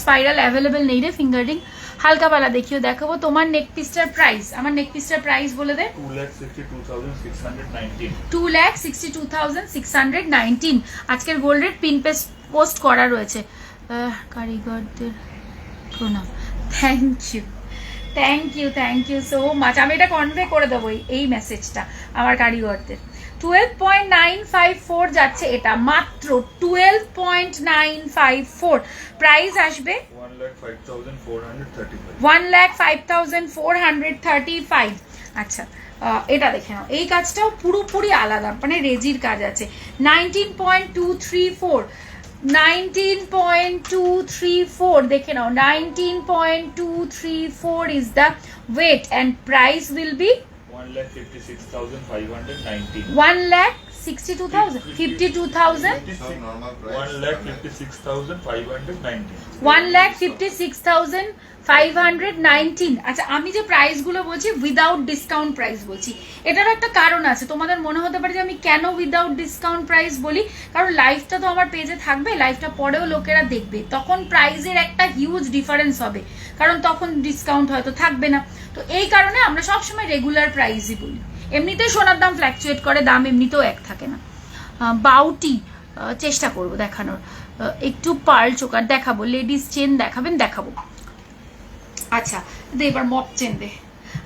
স্পাইরাল অ্যাভেলেবেল নেই রে ফিঙ্গার রিং। হালকা পালা দেখিও দেখাবো। তোমার নেক পিসটার প্রাইস, আমার নেক পিসটার প্রাইস বলে দে। 2,62,619. 2,62,619। আজকের গোল্ড রেট পিন পোস্ট করা রয়েছে। কারিগরদের প্রণাম। Thank you thank you thank you so much. আমি এটা কনভে করে দেবো এই মেসেজটা আমার কারিগরদের। 12.954 যাচ্ছে এটা, মাত্র 12.954। প্রাইস আসবে 1,05,435. 1,05,435। আচ্ছা এটা দেখে নাও, এই কাজটাও পুরোপুরি আলাদা, মানে রেজির কাজ আছে। 19.234। 19.234 দেখে নাও। 19.234 is the weight and price will be 1,56,519. 1,62,000 52,000 1,56,519. 1,56,519। আচ্ছা আমি যে প্রাইস গুলো বলছি উইদাউট ডিসকাউন্ট প্রাইস বলছি, এটারও একটা কারণ আছে। তোমাদের মনে হতে পারে যে আমি কেন উইদাউট ডিসকাউন্ট প্রাইস বলি, কারণ লাইভটা তো আমার পেজে থাকবে, লাইভটা পরেও লোকেরা দেখবে, তখন প্রাইসের একটা হিউজ ডিফারেন্স হবে, কারণ তখন ডিসকাউন্ট হয়তো থাকবে না। তো এই কারণে আমরা সবসময় রেগুলার প্রাইসই বলি। এমনিতেই সোনার দাম ফ্ল্যাকচুয়েট করে, দাম এমনিতেও এক থাকে না। বাউটি চেষ্টা করব দেখানোর, একটু পার্ল চোকার দেখাবো। লেডিস চেন দেখাবেন? দেখাবো। আচ্ছা দে এবার মপ চেন দে।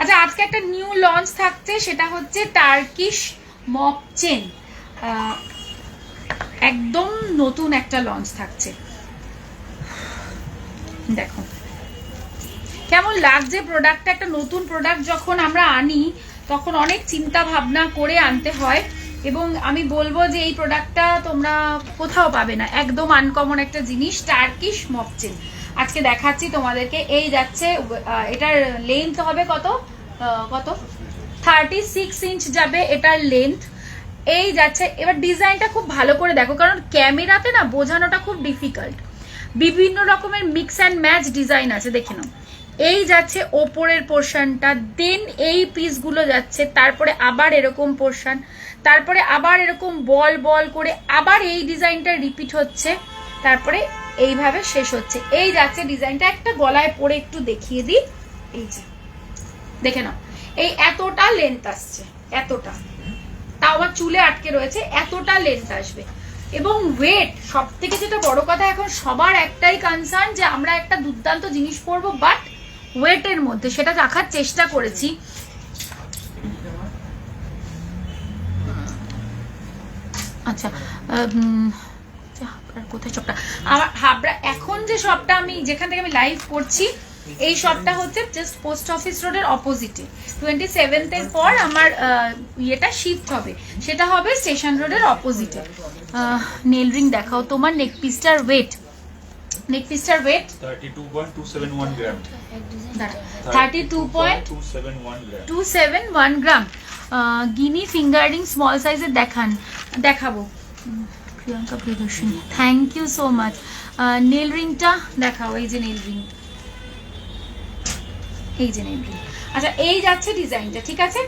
আচ্ছা আজকে একটা নিউ লঞ্চ থাকছে, সেটা হচ্ছে টার্কিশ মপ চেন। একদম নতুন একটা লঞ্চ থাকছে। দেখো কেমন লাগছে প্রোডাক্টটা? একটা নতুন প্রোডাক্ট যখন আমরা আনি তখন অনেক চিন্তা ভাবনা করে আনতে হয়, এবং আমি বলবো যে এই প্রোডাক্টটা তোমরা কোথাও পাবে না, একদম আনকমন একটা জিনিস, টার্কিশ মপ চেন। আজকে দেখাচ্ছি তোমাদেরকে। এই যাচ্ছে, এটার লেন্থ হবে কত 36 ইঞ্চ যাবে এটার লেন্থ। এই যাচ্ছে, এবার ডিজাইনটা খুব ভালো করে দেখো, কারণ ক্যামেরাতে না বোঝানোটা খুব ডিফিকাল্ট। বিভিন্ন রকমের মিক্স অ্যান্ড ম্যাচ ডিজাইন আছে, দেখে নাও। এই যাচ্ছে ওপরের পোর্শনটা, দেন এই পিসগুলো যাচ্ছে, তারপরে আবার এরকম পোর্শন, তারপরে আবার এরকম বল বল করে আবার এই ডিজাইনটা রিপিট হচ্ছে, তারপরে এইভাবে শেষ হচ্ছে। এই যাচ্ছে ডিজাইনটা, একটা গলায় পরে একটু দেখিয়ে দিই। এই যে দেখে নাও, এই এতটা লেন্থ আসছে, এতটা, তাও আমার চুলে আটকে রয়েছে, এতটা লেন্থ আসবে। এবং ওয়েট, সব থেকে যেটা বড় কথা, এখন সবার একটাই কনসার্ন যে আমরা একটা দুর্দান্ত জিনিস পরবো, বাট ওয়েটের মধ্যে, সেটা রাখার চেষ্টা করেছি। আচ্ছা, কোথায় শপটা আমার? হাবড়া। এখন যে শপটা আমি, যেখান থেকে আমি লাইভ করছি, এই শপটা হচ্ছে জাস্ট পোস্ট অফিস রোডের অপোজিটে। 27th এর পর আমার ইয়েটা শিফট হবে, সেটা হবে স্টেশন রোডের অপোজিটে। নেল রিং দেখাও তোমার। নেক পিসটার weight, 32.271 gram. 32.271 gram. Guinea finger ring small সাইজের দেখাবো। Priyanka Priyadarshini, thank you so much. Nail রিংটা দেখাও। এই যে নেল রিং, এই যে নেল রিং। আচ্ছা, এই যাচ্ছে ডিজাইনটা, ঠিক আছে?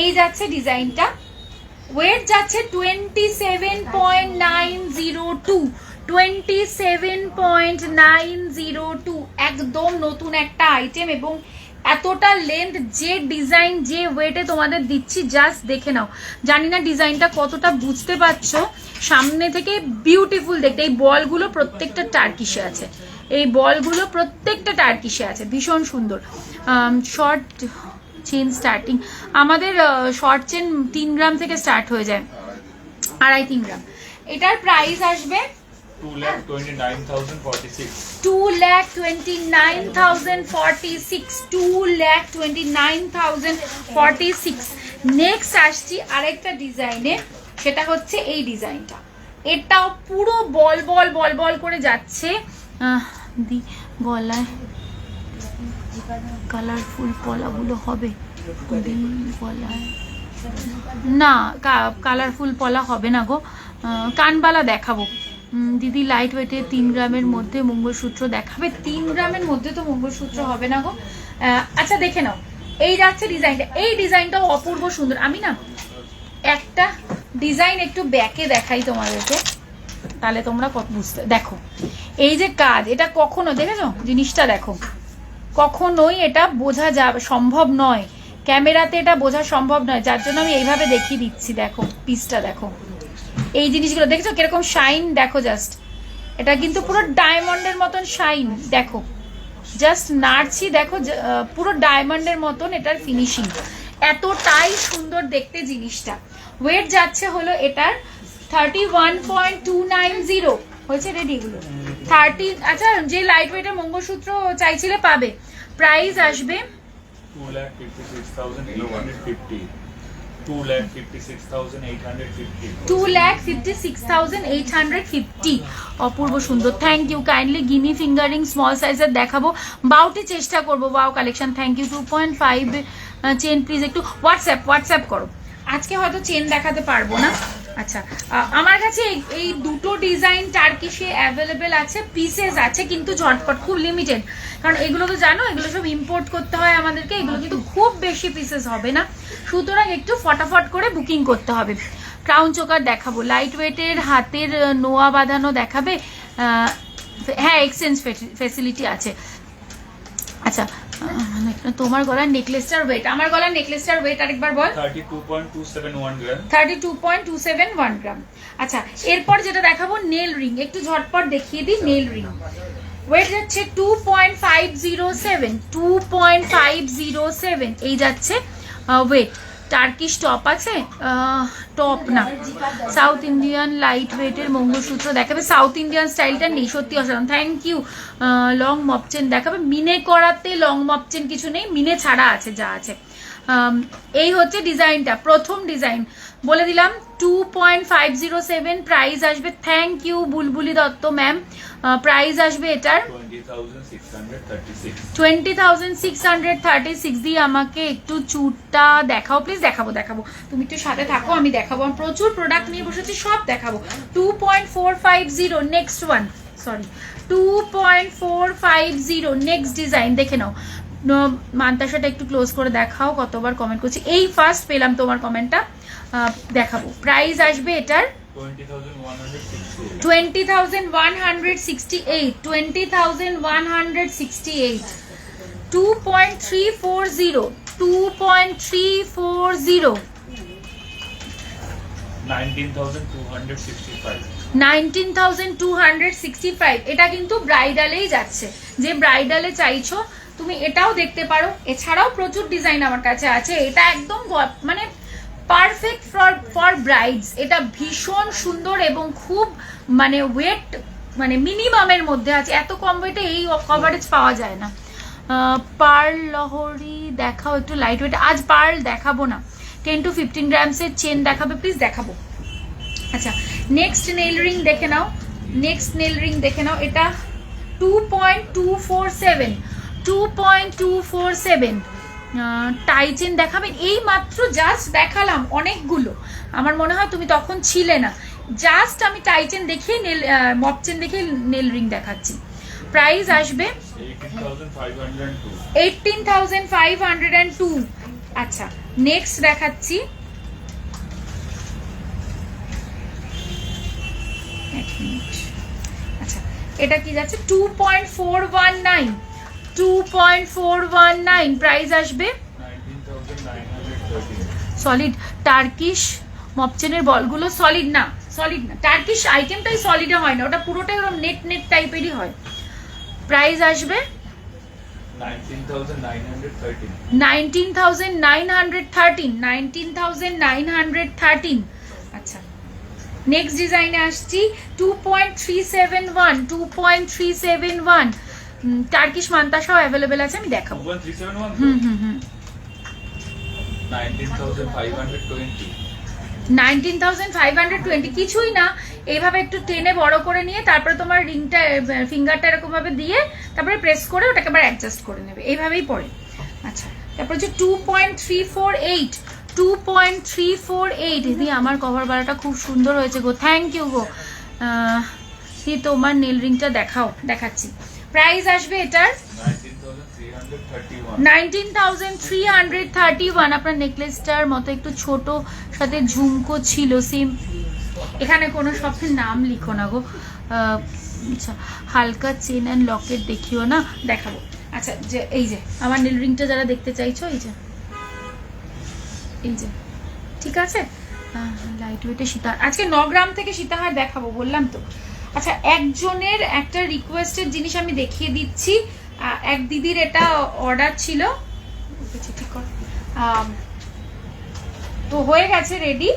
এই যাচ্ছে ডিজাইনটা, ওয়েট যাচ্ছে 27.902, 27.902, একদম নতুন একটা আইটেম, এবং এতটা লেন্থ, যে ডিজাইন, যে ওয়েটে তোমাদের দিচ্ছি, জাস্ট দেখে নাও। জানি না ডিজাইনটা কতটা বুঝতে পারছো, সামনে থেকে বিউটিফুল দেখতে। এই বলগুলো প্রত্যেকটা টার্কিশে আছে, এই বলগুলো প্রত্যেকটা টার্কিশে আছে, ভীষণ সুন্দর। শর্ট চেন স্টার্টিং, আমাদের শর্ট চেন 3 গ্রাম থেকে স্টার্ট হয়ে যায়, 2.5-3 গ্রাম। এটার প্রাইস আসবে 2,29,046। 2,29,046, 2,29,046। নেক্সট আসছি আরেকটা ডিজাইনে, সেটা হচ্ছে এই ডিজাইনটা। এটাও পুরো বল বল বল বল করে যাচ্ছে। গলায় কালারফুল পলাগুলো হবে, গলায় না কালারফুল পলা হবে না গো। কানবালা দেখাবো দিদি, লাইট ওয়েটে 3 গ্রামের মধ্যে মঙ্গলসূত্র দেখাবে। 3 গ্রামের মধ্যে তো মঙ্গলসূত্র হবে না গো। আচ্ছা, দেখে নাও। এই যাচ্ছে ডিজাইনটা, এই ডিজাইনটাও অপূর্ব সুন্দর। আমি না একটা ডিজাইন একটু ব্যাকে দেখাই তোমাদেরকে, তাহলে তোমরা বুঝতে। দেখো এই যে কাজ, এটা কখনো দেখেছো জিনিসটা? দেখো, কখনোই এটা বোঝা সম্ভব নয়, ক্যামেরাতে এটা বোঝা সম্ভব নয়, যার জন্য আমি এইভাবে দেখিয়ে দিচ্ছি। দেখো পিসটা, দেখো এই জিনিসগুলো দেখেছো কিরকম শাইন, দেখো জাস্ট, এটা কিন্তু পুরো ডায়মন্ডের মতন শাইন। দেখো জাস্ট নাড়ছি, দেখো পুরো ডায়মন্ডের মতন এটার ফিনিশিং, এতটাই সুন্দর দেখতে জিনিসটা। ওয়েট যাচ্ছে হলো এটার 31.290, হয়েছে রেডি এগুলো 30। আচ্ছা, যে লাইট ওয়েটের মঙ্গলসূত্র চাইছিলে পাবে। প্রাইস আসবে 2,56,850। 2,56,850। 2,56,850। অপূর্ব সুন্দর, thank you. Kindly guinea finger ring small সাইজের দেখাবো, বাউটি চেষ্টা করবো। বাউ collection, thank you. 2.5 chain please একটু হোয়াটসঅ্যাপ করো। আজকে হয়তো চেন দেখাতে পারবো না। আচ্ছা, আমার কাছে এই দুটো ডিজাইন টার্কিশে অ্যাভেলেবেল আছে, পিসেস আছে কিন্তু ঝটপট, খুব লিমিটেড, কারণ এগুলো তো জানো এগুলো সব ইম্পোর্ট করতে হয় আমাদেরকে, এগুলো কিন্তু খুব বেশি পিসেস হবে না, সুতরাং একটু ফটাফট করে বুকিং করতে হবে। ক্রাউন চোকার দেখাবো, লাইট ওয়েটের, হাতের নোয়া বাঁধানো দেখাবে। হ্যাঁ, এক্সচেঞ্জ ফেসিলিটি আছে। আচ্ছা, তোমার গলার নেকলেসটার ওয়েট, আমার গলার নেকলেসটার ওয়েট আরেকবার বল। 32.271 গ্রাম। 32.271 গ্রাম। আচ্ছা, এরপর যেটা দেখাবো নেল রিং, একটু ঝটপট দেখিয়ে দিই। নেল রিং ওয়েট যাচ্ছে 2.507, 2.507 এই যাচ্ছে ওয়েট। টার্কিশ টপ আছে, টপ না, সাউথ ইন্ডিয়ান লাইট ওয়েটের মঙ্গলসূত্র দেখাবে। সাউথ ইন্ডিয়ান স্টাইলটা নেই, সত্যি অসাধারণ, thank you. Long mop chain দেখাবে, মিনে করাতে লং মপ চেন কিছু নেই, মিনে ছাড়া আছে যা আছে। এই হচ্ছে ডিজাইনটা, প্রথম ডিজাইন বলে দিলাম 2.507 প্রাইস আসবে। থ্যাংক ইউ বুলবুলি দত্ত ম্যাম। প্রাইস আসবে এটার 20,636 দিয়ে। আমাকে একটু চুটটা দেখাও প্লিজ। দেখাবো, তুমি একটু সাথে থাকো, আমি দেখাবো। আমি প্রচুর প্রোডাক্ট নিয়ে বসেছি, সব দেখাবো। 2.450 next one, sorry 2.450 next design দেখে নাও। মান্তাসাটা একটু ক্লোজ করে দেখাও, কতবার কমেন্ট করছি, এই ফার্স্ট পেলাম তোমার কমেন্টটা। দেখাবো, প্রাইস আসবে এটার 20,168 20,168 2.340 19,265 এটা কিন্তু ব্রাইডালেই যাচ্ছে, যে ব্রাইডালে চাইছো তুমি এটাও দেখতে পারো। এছাড়াও প্রচুর ডিজাইন আমার কাছে আছে। এটা একদম মানে পারফেক্ট ফর ব্রাইডস। এটা ভীষণ সুন্দর এবং খুব মানে ওয়েট মানে মিনিমামের মধ্যে আছে, এত কম ওয়েটে এই কভারেজ পাওয়া যায় না। পার্ল লহরি দেখাও একটু লাইট ওয়েট। আজ পার্ল দেখাবো না, 10 to 15 গ্রামসের চেন দেখাবে প্লিজ, দেখাবো। আচ্ছা, নেক্সট নেল রিং দেখে নাও, এটা 2.247 টাই চেন দেখাবেন। এই মাত্র জাস্ট দেখালাম অনেকগুলো, আমার মনে হয় তুমি তখন ছিলে না। জাস্ট আমি টাই চেন দেখিয়ে মপ চেন দেখিয়ে নেল রিং দেখাচ্ছি। প্রাইস আসবে 18,502। আচ্ছা, নেক্সট দেখাচ্ছি, আচ্ছা এটা কি যাচ্ছে 2.419 প্রাইস আসবে। সলিড টার্কিশ মপচেনের বলগুলো সলিড না, টার্কিশ আইটেমটাই সলিডে হয় না, ওটা পুরোটাই ওরকম নেট টাইপেরই হয়। প্রাইস আসবে 19,913। আচ্ছা, নেক্সট ডিজাইনে আসছি 2.371 টার্কিশ মান্তাসাও অ্যাভেলেবেল আছে, আমি দেখাবো। 19,520 কিছুই না, এইভাবে একটু টেনে বড় করে নিয়ে তারপরে তোমার রিংটা ফিঙ্গারটা এরকম ভাবে দিয়ে তারপরে প্রেস করে ওটাকে আবার অ্যাডজাস্ট করে নেবে, এইভাবেই পড়ে। আচ্ছা, তারপর হচ্ছে 2.348 দিদি আমার কভার বাড়াটা খুব সুন্দর হয়েছে গো, থ্যাংক ইউ গো। তোমার নেল রিংটা দেখাচ্ছি। প্রাইস আসবে এটার 19,331। আপনার নেকলেসটার মতো একটু ছোট, সাথে ঝুমকো ছিল সেম। এখানে কোনো শপের নাম লিখো না গো। আচ্ছা, হালকা চেন অ্যান্ড লকেট দেখিও না, দেখাবো। আচ্ছা, যে এই যে আমার নেল রিংটা যারা দেখতে চাইছো, এই যে ঠিক আছে, লাইট ওয়েটে সীতাহার। আজকে 9 গ্রাম থেকে সীতাহার দেখাবো বললাম তো। আচ্ছা, একজনের একটা রিকোয়েস্টের জিনিস আমি দেখিয়ে দিচ্ছি। এক দিদির এটা অর্ডার ছিল, ঠিক তো হয়ে গেছে রেডি,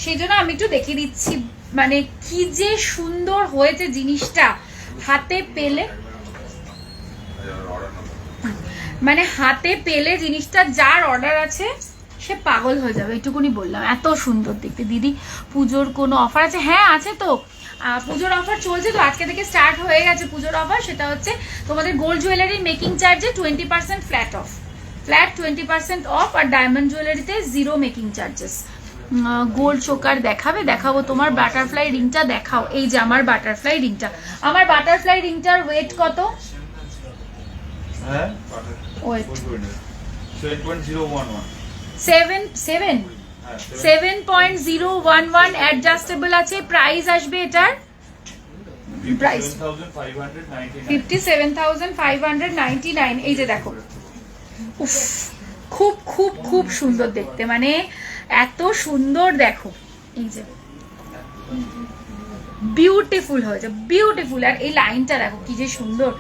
সেই জন্য আমি একটু দেখিয়ে দিচ্ছি। মানে কি যে সুন্দর হয়েছে জিনিসটা, হাতে পেলে জিনিসটা যার অর্ডার আছে সে পাগল হয়ে যাবে, এইটুকুনি বললাম। এত সুন্দর দেখতে। দিদি পুজোর কোনো অফার আছে? হ্যাঁ আছে তো, পুজোর অফার চলছে তো, আজকে থেকে স্টার্ট হয়ে গেছে পুজোর অফার। সেটা হচ্ছে তোমাদের গোল্ড জুয়েলারি মেকিং চার্জে 20% ফ্ল্যাট 20% অফ, আর ডায়মন্ড জুয়েলারিতে 0 মেকিং চার্জেস। গোল্ড চোকার দেখাবো। তোমার বাটারফ্লাই রিংটা দেখাও। এই যে আমার বাটারফ্লাই রিংটার ওয়েট কত? ওয়েট 7.011 অ্যাডজাস্টেবল আছে। প্রাইস আসবে এটার 57,599। এই যে দেখো, উফ, খুব খুব খুব সুন্দর দেখতে, মানে এত সুন্দর দেখো, এই যে বিউটিফুল হয়েছে, বিউটিফুল। আর এই লাইনটা দেখো কি যে সুন্দর,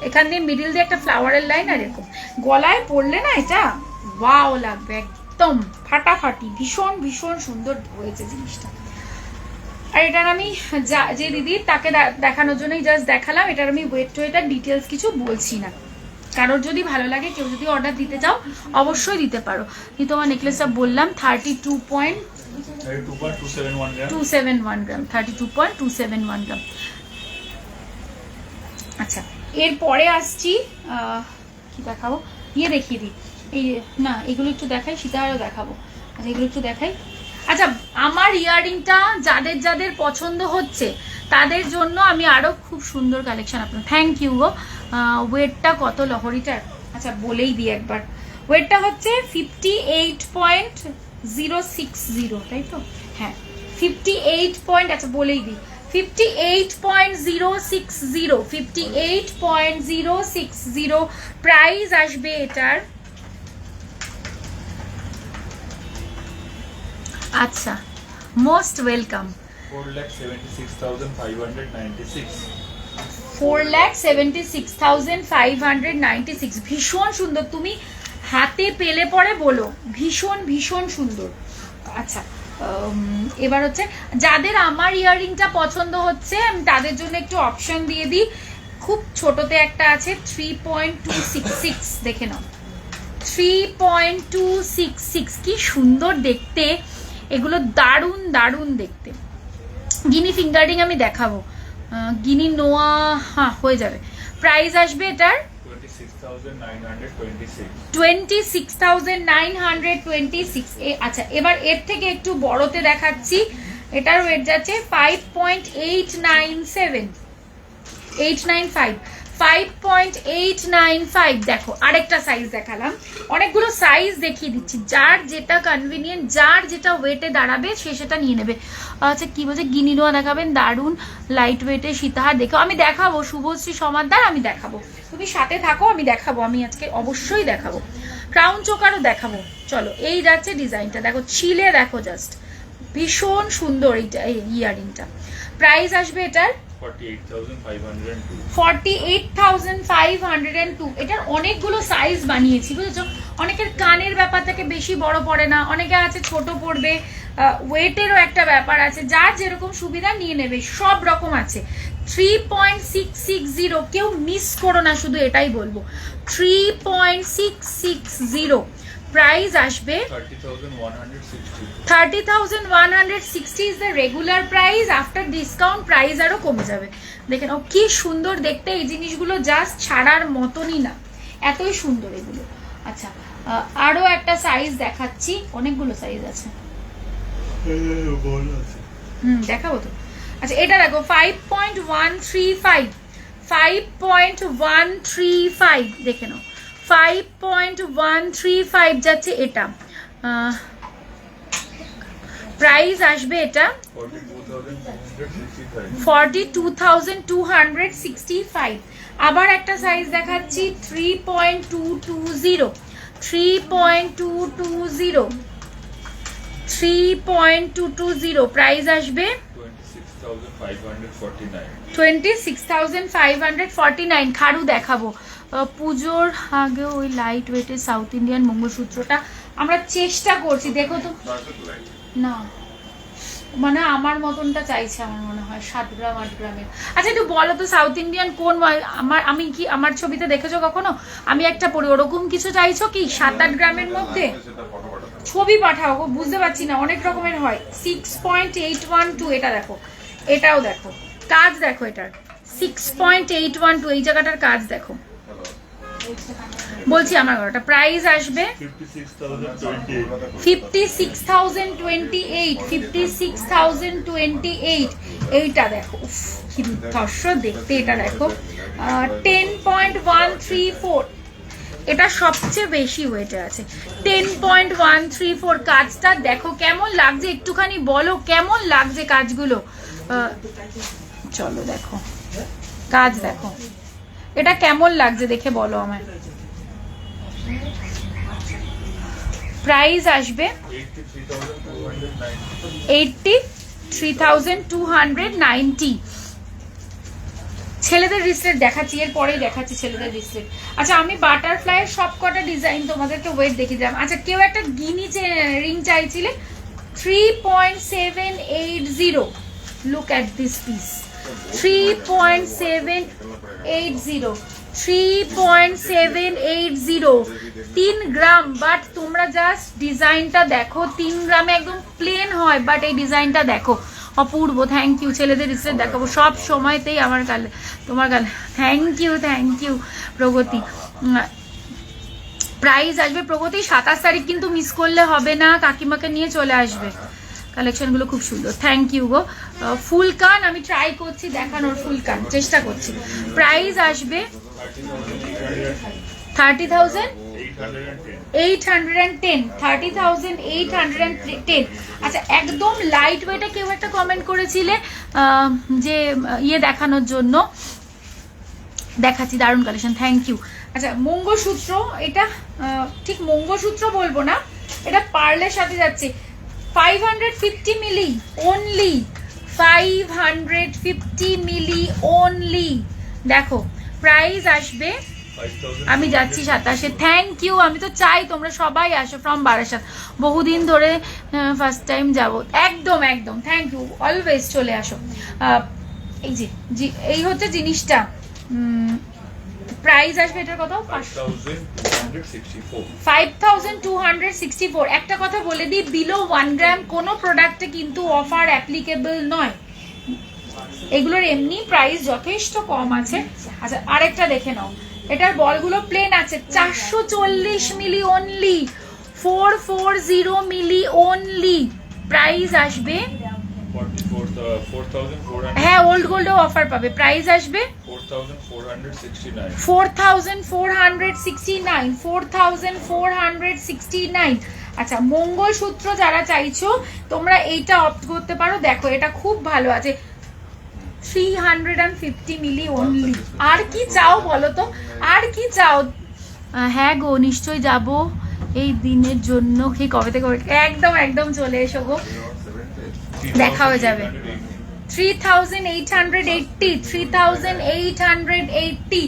এখান দিয়ে মিডিল দিয়ে একটা ফ্লাওয়ারের লাইন, আর এরকম গলায় পরলে না এটা ওয়াও লাগবে একদম ফাটাফাটি, ভীষণ ভীষণ সুন্দর হয়েছে জিনিসটা। আর এটার আমি যে দিদি তাকে দেখানোর জন্যই জাস্ট দেখালাম, এটার আমি ওয়েট টোয়েটার ডিটেলস কিছু বলছি না। কারোর যদি ভালো লাগে, কেউ যদি অর্ডার দিতে চাও অবশ্যই দিতে পারো। কিন্তু আমার নেকলেসটা বললাম 32.271 গ্রাম, 32.271 গ্রাম। আচ্ছা, এরপরে আসছি, কি দেখাবো, ইয়ে দেখিয়ে দিই, এই না এগুলো একটু দেখাই, সীতাহারও দেখাবো। আচ্ছা এগুলো একটু দেখাই। আচ্ছা, আমার ইয়াররিংটা যাদের যাদের পছন্দ হচ্ছে তাদের জন্য আমি আরো খুব সুন্দর কালেকশন আপনার, থ্যাংক ইউ গো। ওয়েটটা কত লহরিটার, আচ্ছা বলেই দিই একবার। ওয়েটটা হচ্ছে 58.060, তাই তো? হ্যাঁ 58 আচ্ছা বলেই দিই, 58.060, 58.060 প্রাইস আসবে এটার। আচ্ছা, মোস্ট ওয়েলকাম। 4,76,596, ভীষণ সুন্দর। তুমি হাতে পেলে পরে বলো, ভীষণ ভীষণ সুন্দর। আচ্ছা, এবার হচ্ছে যাদের আমার ইয়াররিংটা পছন্দ হচ্ছে আমি তাদের জন্য একটু অপশন দিয়ে দিই। খুব ছোটতে একটা আছে 3.266, দেখে নাও 3.266, কি সুন্দর দেখতে এগুলো, দারুণ দারুণ দেখতে। গিনি ফিঙ্গারিং আমি দেখাবো, গিনি নোয়া, হ্যাঁ হয়ে যাবে। প্রাইস আসবে এটার 26,926। আচ্ছা, এবার এর থেকে একটু বড়তে দেখাচ্ছি, এটার ওয়েট যাচ্ছে 5.895। দেখো আরেকটা সাইজ দেখালাম, অনেকগুলো সাইজ দেখিয়ে দিচ্ছি, যার যেটা কনভিনিয়েন্ট, যার যেটা ওয়েটে দাঁড়াবে সে সেটা নিয়ে নেবে। আচ্ছা কি বলছে, গিনি নোয়া দেখাবেন, দারুণ লাইট ওয়েটে সীতাহার দেখো, আমি দেখাবো শুভশ্রী সমাদ্দার, আমি দেখাবো, তুমি সাথে থাকো, আমি দেখাবো, আমি আজকে অবশ্যই দেখাবো। ক্রাউন চোকারও দেখাবো। চলো, এই যাচ্ছে ডিজাইনটা, দেখো ছিলে, দেখো জাস্ট ভীষণ সুন্দর এইটা, এই ইয়াররিংটা। প্রাইস আসবে এটার 48,502। এটার অনেকগুলো সাইজ বানিয়েছি, বুঝেছো? অনেকের কানের ব্যাপার থেকে বেশি বড় পড়ে না, অনেকে আছে ছোট পড়বে, ওয়েটেরও একটা ব্যাপার আছে, যার যেরকম সুবিধা নিয়ে নেবে, সব রকম আছে। 3.660, কেউ মিস করো না, শুধু এটাই বলবো 3.660। প্রাইস আসবে 30,160 is the regular price, after discount price আরো কমে যাবে। দেখেন ও কি সুন্দর দেখতে, এই জিনিসগুলো জাস্ট ছাড়ার মতনই না, এতই সুন্দর এগুলো। আচ্ছা, আরো একটা সাইজ দেখাচ্ছি, অনেকগুলো সাইজ আছে, দেখাবো তো। আচ্ছা এটা দেখো 5.135, দেখে নাও 5.135 যাচ্ছে এটা। প্রাইস আসবে এটা 42,265। আবার একটা সাইজ দেখাচ্ছি 3.220, প্রাইস আসবে 26,549। খারু দেখাবো, পুজোর আগে ওই লাইট ওয়েটের সাউথ ইন্ডিয়ান মঙ্গলসূত্রটা আমরা চেষ্টা করছি, দেখো তো না, মানে আমার মতনটা চাইছে আমার মনে হয় 7 গ্রাম 8 গ্রামের। আচ্ছা একটু বলো তো সাউথ ইন্ডিয়ান কোন, আমি কি আমার ছবিতে দেখেছো কখনো আমি একটা পরি, ওরকম কিছু চাইছো কি 7-8 গ্রামের মধ্যে? ছবি পাঠাও গো, বুঝতে পারছি না, অনেক রকমের হয়। 6.812, এটা দেখো, এটাও দেখো, কাজ দেখো এটার 6.812, এই জায়গাটার কাজ দেখো, বলছি আমার ঘরটা। প্রাইস আসবে 56,028। এইটা দেখো, কি দর্শক দেখতে, এটা দেখো 10.134, এটা সবচেয়ে বেশি ওয়েটে আছে। 10.134 কাজটা দেখো কেমন লাগছে, একটুখানি বলো কেমন লাগছে কাজগুলো। চলো দেখো কাজ দেখো, এটা কেমন লাগছে দেখে বলো আমায়। প্রাইস আসবে 83,290। ছেলেদের রিসলেট দেখাচ্ছি, এর পরেই দেখাচ্ছি ছেলেদের রিসলেট। আচ্ছা আমি বাটারফ্লাইয়ের সব কটা ডিজাইন তোমাদেরকে ওয়েট দেখিয়ে দিলাম। আচ্ছা কেউ একটা গিনি রিং চাইছিলে 3.780, look at this piece, 3.780, 3.780, 3 gram. But তোমরা জাস্ট ডিজাইনটা দেখো, 3 গ্রামে একদম প্লেন হয়, বাট এই ডিজাইনটা দেখো অপূর্ব। থ্যাংক ইউ, ছেলেদের রিসলেট দেখাবো সব সময়তেই আমার গালে, তোমার গালে। Thank you Pragati. প্রাইস আসবে প্রগতি 27 তারিখ, কিন্তু মিস করলে হবে না, কাকিমাকে নিয়ে চলে আসবে। কালেকশনগুলো খুব সুন্দর, থ্যাংক ইউ গো। ফুল কান আমি ট্রাই করছি দেখানোর, ফুল কান চেষ্টা করছি। প্রাইস আসবে 30,810, 30,810। আচ্ছা একদম লাইট ওয়েটে কেউ একটা কমেন্ট করেছিলে যে ইয়ে দেখানোর জন্য, দেখাচ্ছি দারুণ কালেকশন, থ্যাংক ইউ। আচ্ছা মঙ্গলসূত্র, এটা ঠিক মঙ্গলসূত্র বলবো না, এটা পার্লের সাথে যাচ্ছে। 550 মিলি অনলি, 550 মিলি অনলি। দেখো প্রাইস আসবে, আমি যাচ্ছি 27-এ। থ্যাংক ইউ, আমি তো চাই তোমরা সবাই আসো ফ্রম বারাসাত, বহুদিন ধরে ফার্স্ট টাইম যাবো। একদম একদম থ্যাংক ইউ, অলওয়েজ চলে আসো। এই যে এই হচ্ছে জিনিসটা। প্রাইস আসবে এটার কত? 5,264। একটা কথা বলে দিই, বিলো 1 গ্রাম কোনো প্রোডাক্টে কিন্তু অফার অ্যাপ্লিকেবল নয়, এগুলোর এমনি প্রাইস যথেষ্ট কম আছে। আচ্ছা আরেকটা দেখে নাও, এটার বলগুলো প্লেন আছে, 440 মিলি অনলি, 440 মিলি অনলি। প্রাইস আসবে, হ্যাঁ ওল্ড গোল্ডেও অফার পাবে। প্রাইস আসবে 4,469। আচ্ছা মঙ্গলসূত্র যারা চাইছো তোমরা এইটা অপ্ট করতে পারো, দেখো এটা খুব ভালো আছে, 350 মিলি অনলি। আর কি চাও বলো তো, আর কি চাও? হ্যাঁ গো নিশ্চয়ই যাব এই দিনের জন্য, কি কবে থেকে? একদম একদম চলে এসো গো, দেখা হয়ে যাবে। 3,880, 3,880।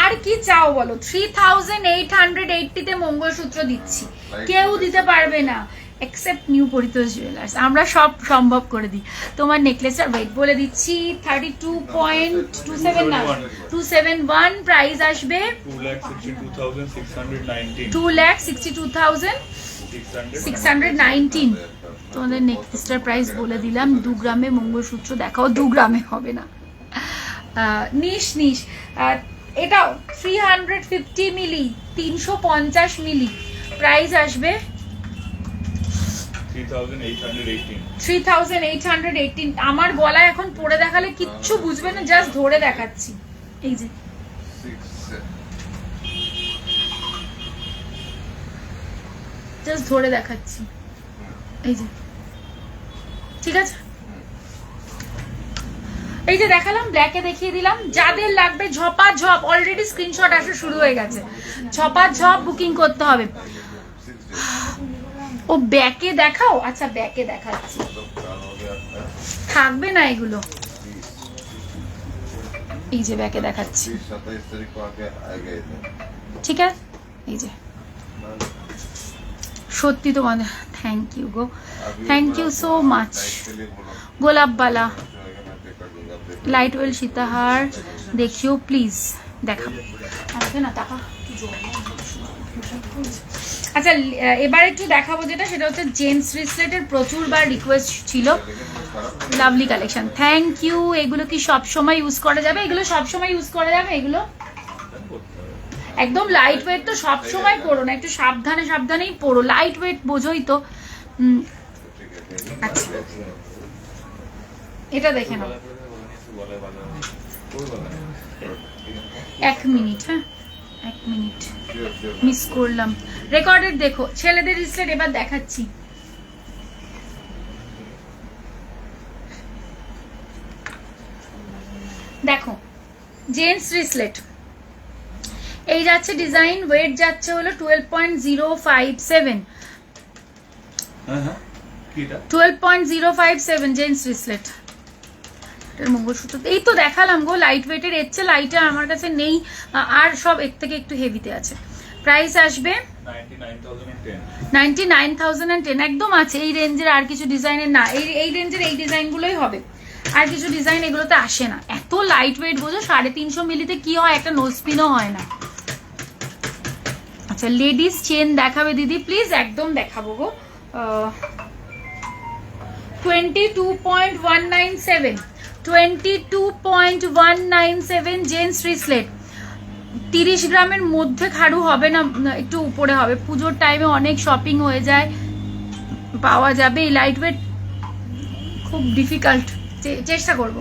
আর কি চাও বলো? 3,880-তে মঙ্গলসূত্র দিচ্ছি, কেউ দিতে পারবে না এক্সেপ্ট নিউ পরিতোষ জুয়েলার্স। আমরা সব সম্ভব করে দিই। তোমার নেকলেসটার ওয়েট বলে দিচ্ছি, 32.27 না 271। প্রাইস আসবে 2,62,619। তোমাদের নেকলেসটার প্রাইস বলে দিলাম। 2 গ্রামে মঙ্গলসূত্র দেখাও, 2 গ্রামে হবে না। নিশ এটা 350 মিলি, 350 মিলি। প্রাইস আসবে 3,818। আমার গলায় এখন পরে দেখালে কিচ্ছু বুঝবে না, জাস্ট ধরে দেখাচ্ছি। এই যে জাস্ট ধরে দেখাচ্ছি, এই যে ঠিক আছে। এই যে দেখালাম, ব্ল্যাকে দেখিয়ে দিলাম। যাদের লাগবে ঝপাঝপ, অলরেডি স্ক্রিনশট আসা শুরু হয়ে গেছে, ঝপাঝপ বুকিং করতে হবে। ও ব্যাকে দেখাও, আচ্ছা ব্যাকে দেখাচ্ছি, থাকবে না এগুলো। এই যে ব্যাকে দেখাচ্ছি, ঠিক আছে। এই যে সত্যি তোমাদের থ্যাংক ইউ গো, থ্যাংক ইউ সো মাচ। গোলাপবালা লাইট ওয়েল সীতাহার দেখিও প্লিজ, দেখাবো না টাকা। আচ্ছা এবার একটু দেখাবো যেটা, সেটা হচ্ছে জেন্টস রিসলেটের প্রচুরবার রিকোয়েস্ট ছিল, লাভলি কালেকশন। Thank you. এগুলো কি সব সময় ইউজ করা যাবে? এগুলো সব সময় ইউজ করা যাবে, এগুলো একদম লাইট ওয়েট, তো সব সময় পরো না, একটু সাবধানে সাবধানেই পরো, লাইট ওয়েট বোঝোই তো। আচ্ছা এটা দেখে নাও, 1 মিনিট, হ্যাঁ 1 মিনিট মিস করলাম, রেকর্ডেড দেখো। ছেলেদের রিসলেট এবার দেখাচ্ছি, দেখো জেন্টস রিসলেট। এই যাচ্ছে ডিজাইন, ওয়েট যাচ্ছে হলো 12.057, 12.057 জেন্টস রিসলেট, এটার মঙ্গলসূত্র এই তো দেখালাম গো, লাইট ওয়েটের এর চেয়ে লাইটার আমার কাছে নেই, আর সব এর থেকে একটু হেভিতে আছে। প্রাইস আসবে 99,010, একদম আছে এই রেঞ্জের, আর কিছু ডিজাইনের না, এই রেঞ্জের এই ডিজাইনগুলোই হবে, আর কিছু ডিজাইন এগুলোতে আসে না। এত লাইট ওয়েট বোঝো, 350 মিলিতে কি হয়, একটা নোজপিনও হয় না। আচ্ছা লেডিস চেন দেখাবে দিদি প্লিজ, একদম দেখাবো গো। 22.197 জেন্টস রিসলেট, 30 গ্রামের মধ্যে খাড়ু হবে না, একটু উপরে হবে, পুজোর টাইমে অনেক শপিং হয়ে যায়, পাওয়া যাবে। এই লাইট ওয়েট খুব ডিফিকাল্ট, চেষ্টা করব।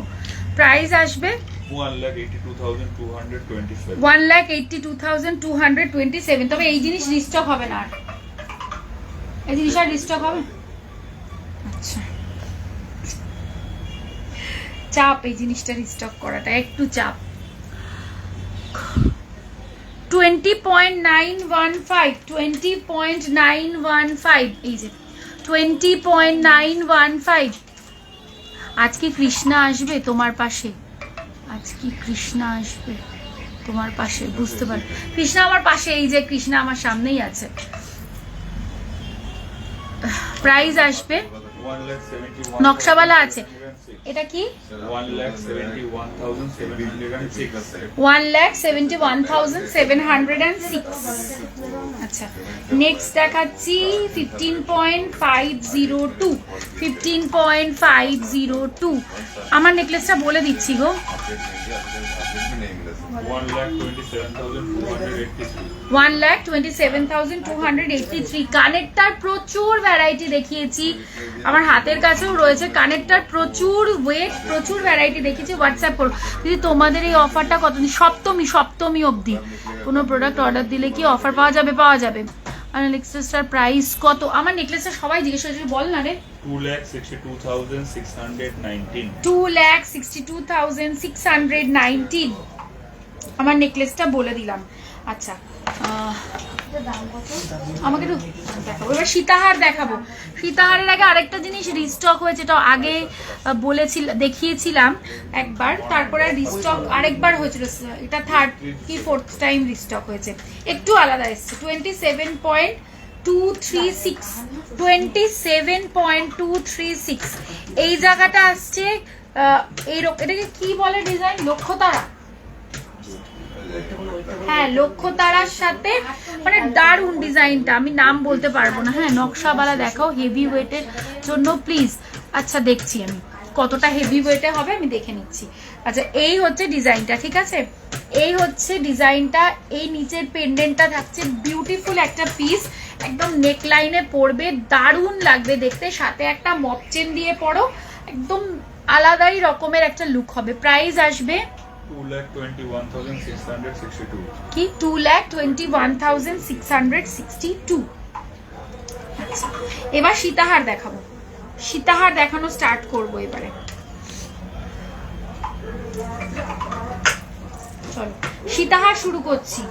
প্রাইস আসবে 1,82,227, তবে এই জিনিস রিস্টক হবে না, আর এই জিনিস আর রিস্টক হবে। আচ্ছা চাপ, এই জিনিসটা রিস্টক করাটা একটু চাপ। 20.915, এই যে 20.915। আজকে কৃষ্ণা আসবে তোমার পাশে, আজকে কৃষ্ণা আসবে তোমার পাশে, বুঝতে পার, কৃষ্ণা আমার পাশে, এই যে কৃষ্ণা আমার সামনেই আছে। প্রাইস আসবে, নকশাওয়ালা আছে, এটা কি 1,71,706। আচ্ছা নেক্সট দেখাচ্ছি 15.502, আমার নেকলেসটা বলে দিচ্ছি গো, 1,27,283। কানেরটার প্রচুর ভ্যারাইটি দেখিয়েছি, আমার হাতের কাছেও রয়েছে কানেরটার প্রচুর ওয়েট, প্রচুর ভ্যারাইটি দেখিয়েছি। হোয়াটসঅ্যাপ করো দিদি, তোমাদের এই অফারটা কতদিন? সপ্তমী অবধি। কোনো প্রোডাক্ট অর্ডার দিলে কি অফার পাওয়া যাবে? পাওয়া যাবে। আর নেকলেসটার প্রাইস কত? আমার নেকলেসটা সবাই জিজ্ঞেস করেছে, বল না রে। 2,62,619, 2,62,619 আমার নেকলেসটা বলে দিলাম। আচ্ছা আমাকে একটু দেখাবো, এবার সীতাহার দেখাবো। সীতাহারের আগে আরেকটা জিনিস রিস্টক হয়েছে, এটা আগে দেখিয়েছিলাম একবার, তারপরে রিস্টক আরেকবার হয়েছিল, এটা 3rd কি 4th টাইম রিস্টক হয়েছে, একটু আলাদা এসছে। 27.236, এই জায়গাটা আসছে এটাকে কি বলে ডিজাইন? লক্ষ্যতারা, হ্যাঁ লক্ষ্যতারার সাথে, মানে দারুণ ডিজাইনটা, আমি নাম বলতে পারবো না। হ্যাঁ নকশাওয়ালা দেখাও হেভি ওয়েটের জন্য প্লিজ। আচ্ছা দেখছি আমি কতটা হেভি ওয়েটে হবে, আমি দেখে নিচ্ছি। আচ্ছা এই হচ্ছে ডিজাইনটা, ঠিক আছে, এই হচ্ছে ডিজাইনটা। এই নিচের পেন্ডেন্টটা থাকছে, বিউটিফুল একটা পিস, একদম নেক লাইনে পড়বে, দারুণ লাগবে দেখতে, সাথে একটা মপ চেন দিয়ে পরো, একদম আলাদাই রকমের একটা লুক হবে। প্রাইস আসবে 2,21,662, কি 2,21,662। আচ্ছা এবার সীতাহার দেখাবো, সীতাহার দেখানো স্টার্ট করবো এবারে। চলো সীতাহার শুরু করছি।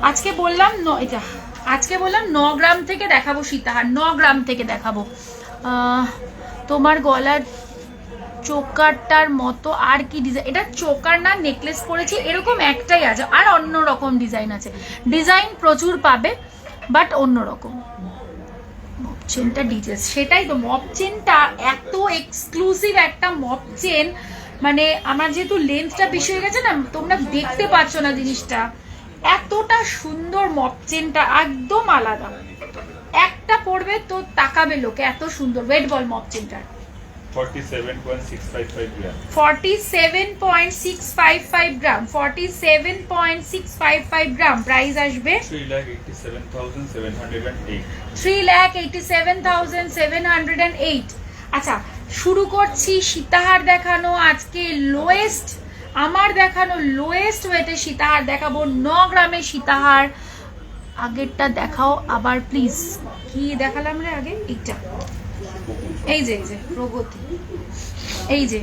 আজকে বললাম এটা, আজকে বললাম 9 গ্রাম থেকে দেখাবো সীতাহার, 9 গ্রাম থেকে দেখাবো। তোমার গলার চোকারটার মতো আর কি ডিজাইন? এটা চোকার না, নেকলেস পরেছি এরকম একটাই আছে, আর অন্য রকম ডিজাইন আছে, ডিজাইন প্রচুর পাবে বাট অন্য রকম। মপ চেনটা ডিটেলস, সেটাই তো, মপ চেনটা এত এক্সক্লুসিভ একটা মপ চেন, মানে আমার যেহেতু লেন্থটা বেশি হয়ে গেছে না, তোমরা দেখতে পাচ্ছ না জিনিসটা, এতটা সুন্দর মপ চেনটা, একদম আলাদা, একটা পড়বে তো তাকাবে লোকে, এত সুন্দর। ওয়েট বল মপ চেনটার। 47.655 গ্রাম, 47.655 গ্রাম, 47.655 গ্রাম। প্রাইস আসবে 3,87,708, 3,87,708। আচ্ছা শুরু করছি সীতাহার দেখানো, আজকে লোয়েস্ট, আমার দেখানো লোয়েস্ট ওয়েটে সীতাহার দেখাবো, 9 গ্রামের সীতাহার। আগেরটা দেখাও আবার প্লিজ, কি দেখালাম রে আগে? এইটা, এই যে প্রগতি, এই যে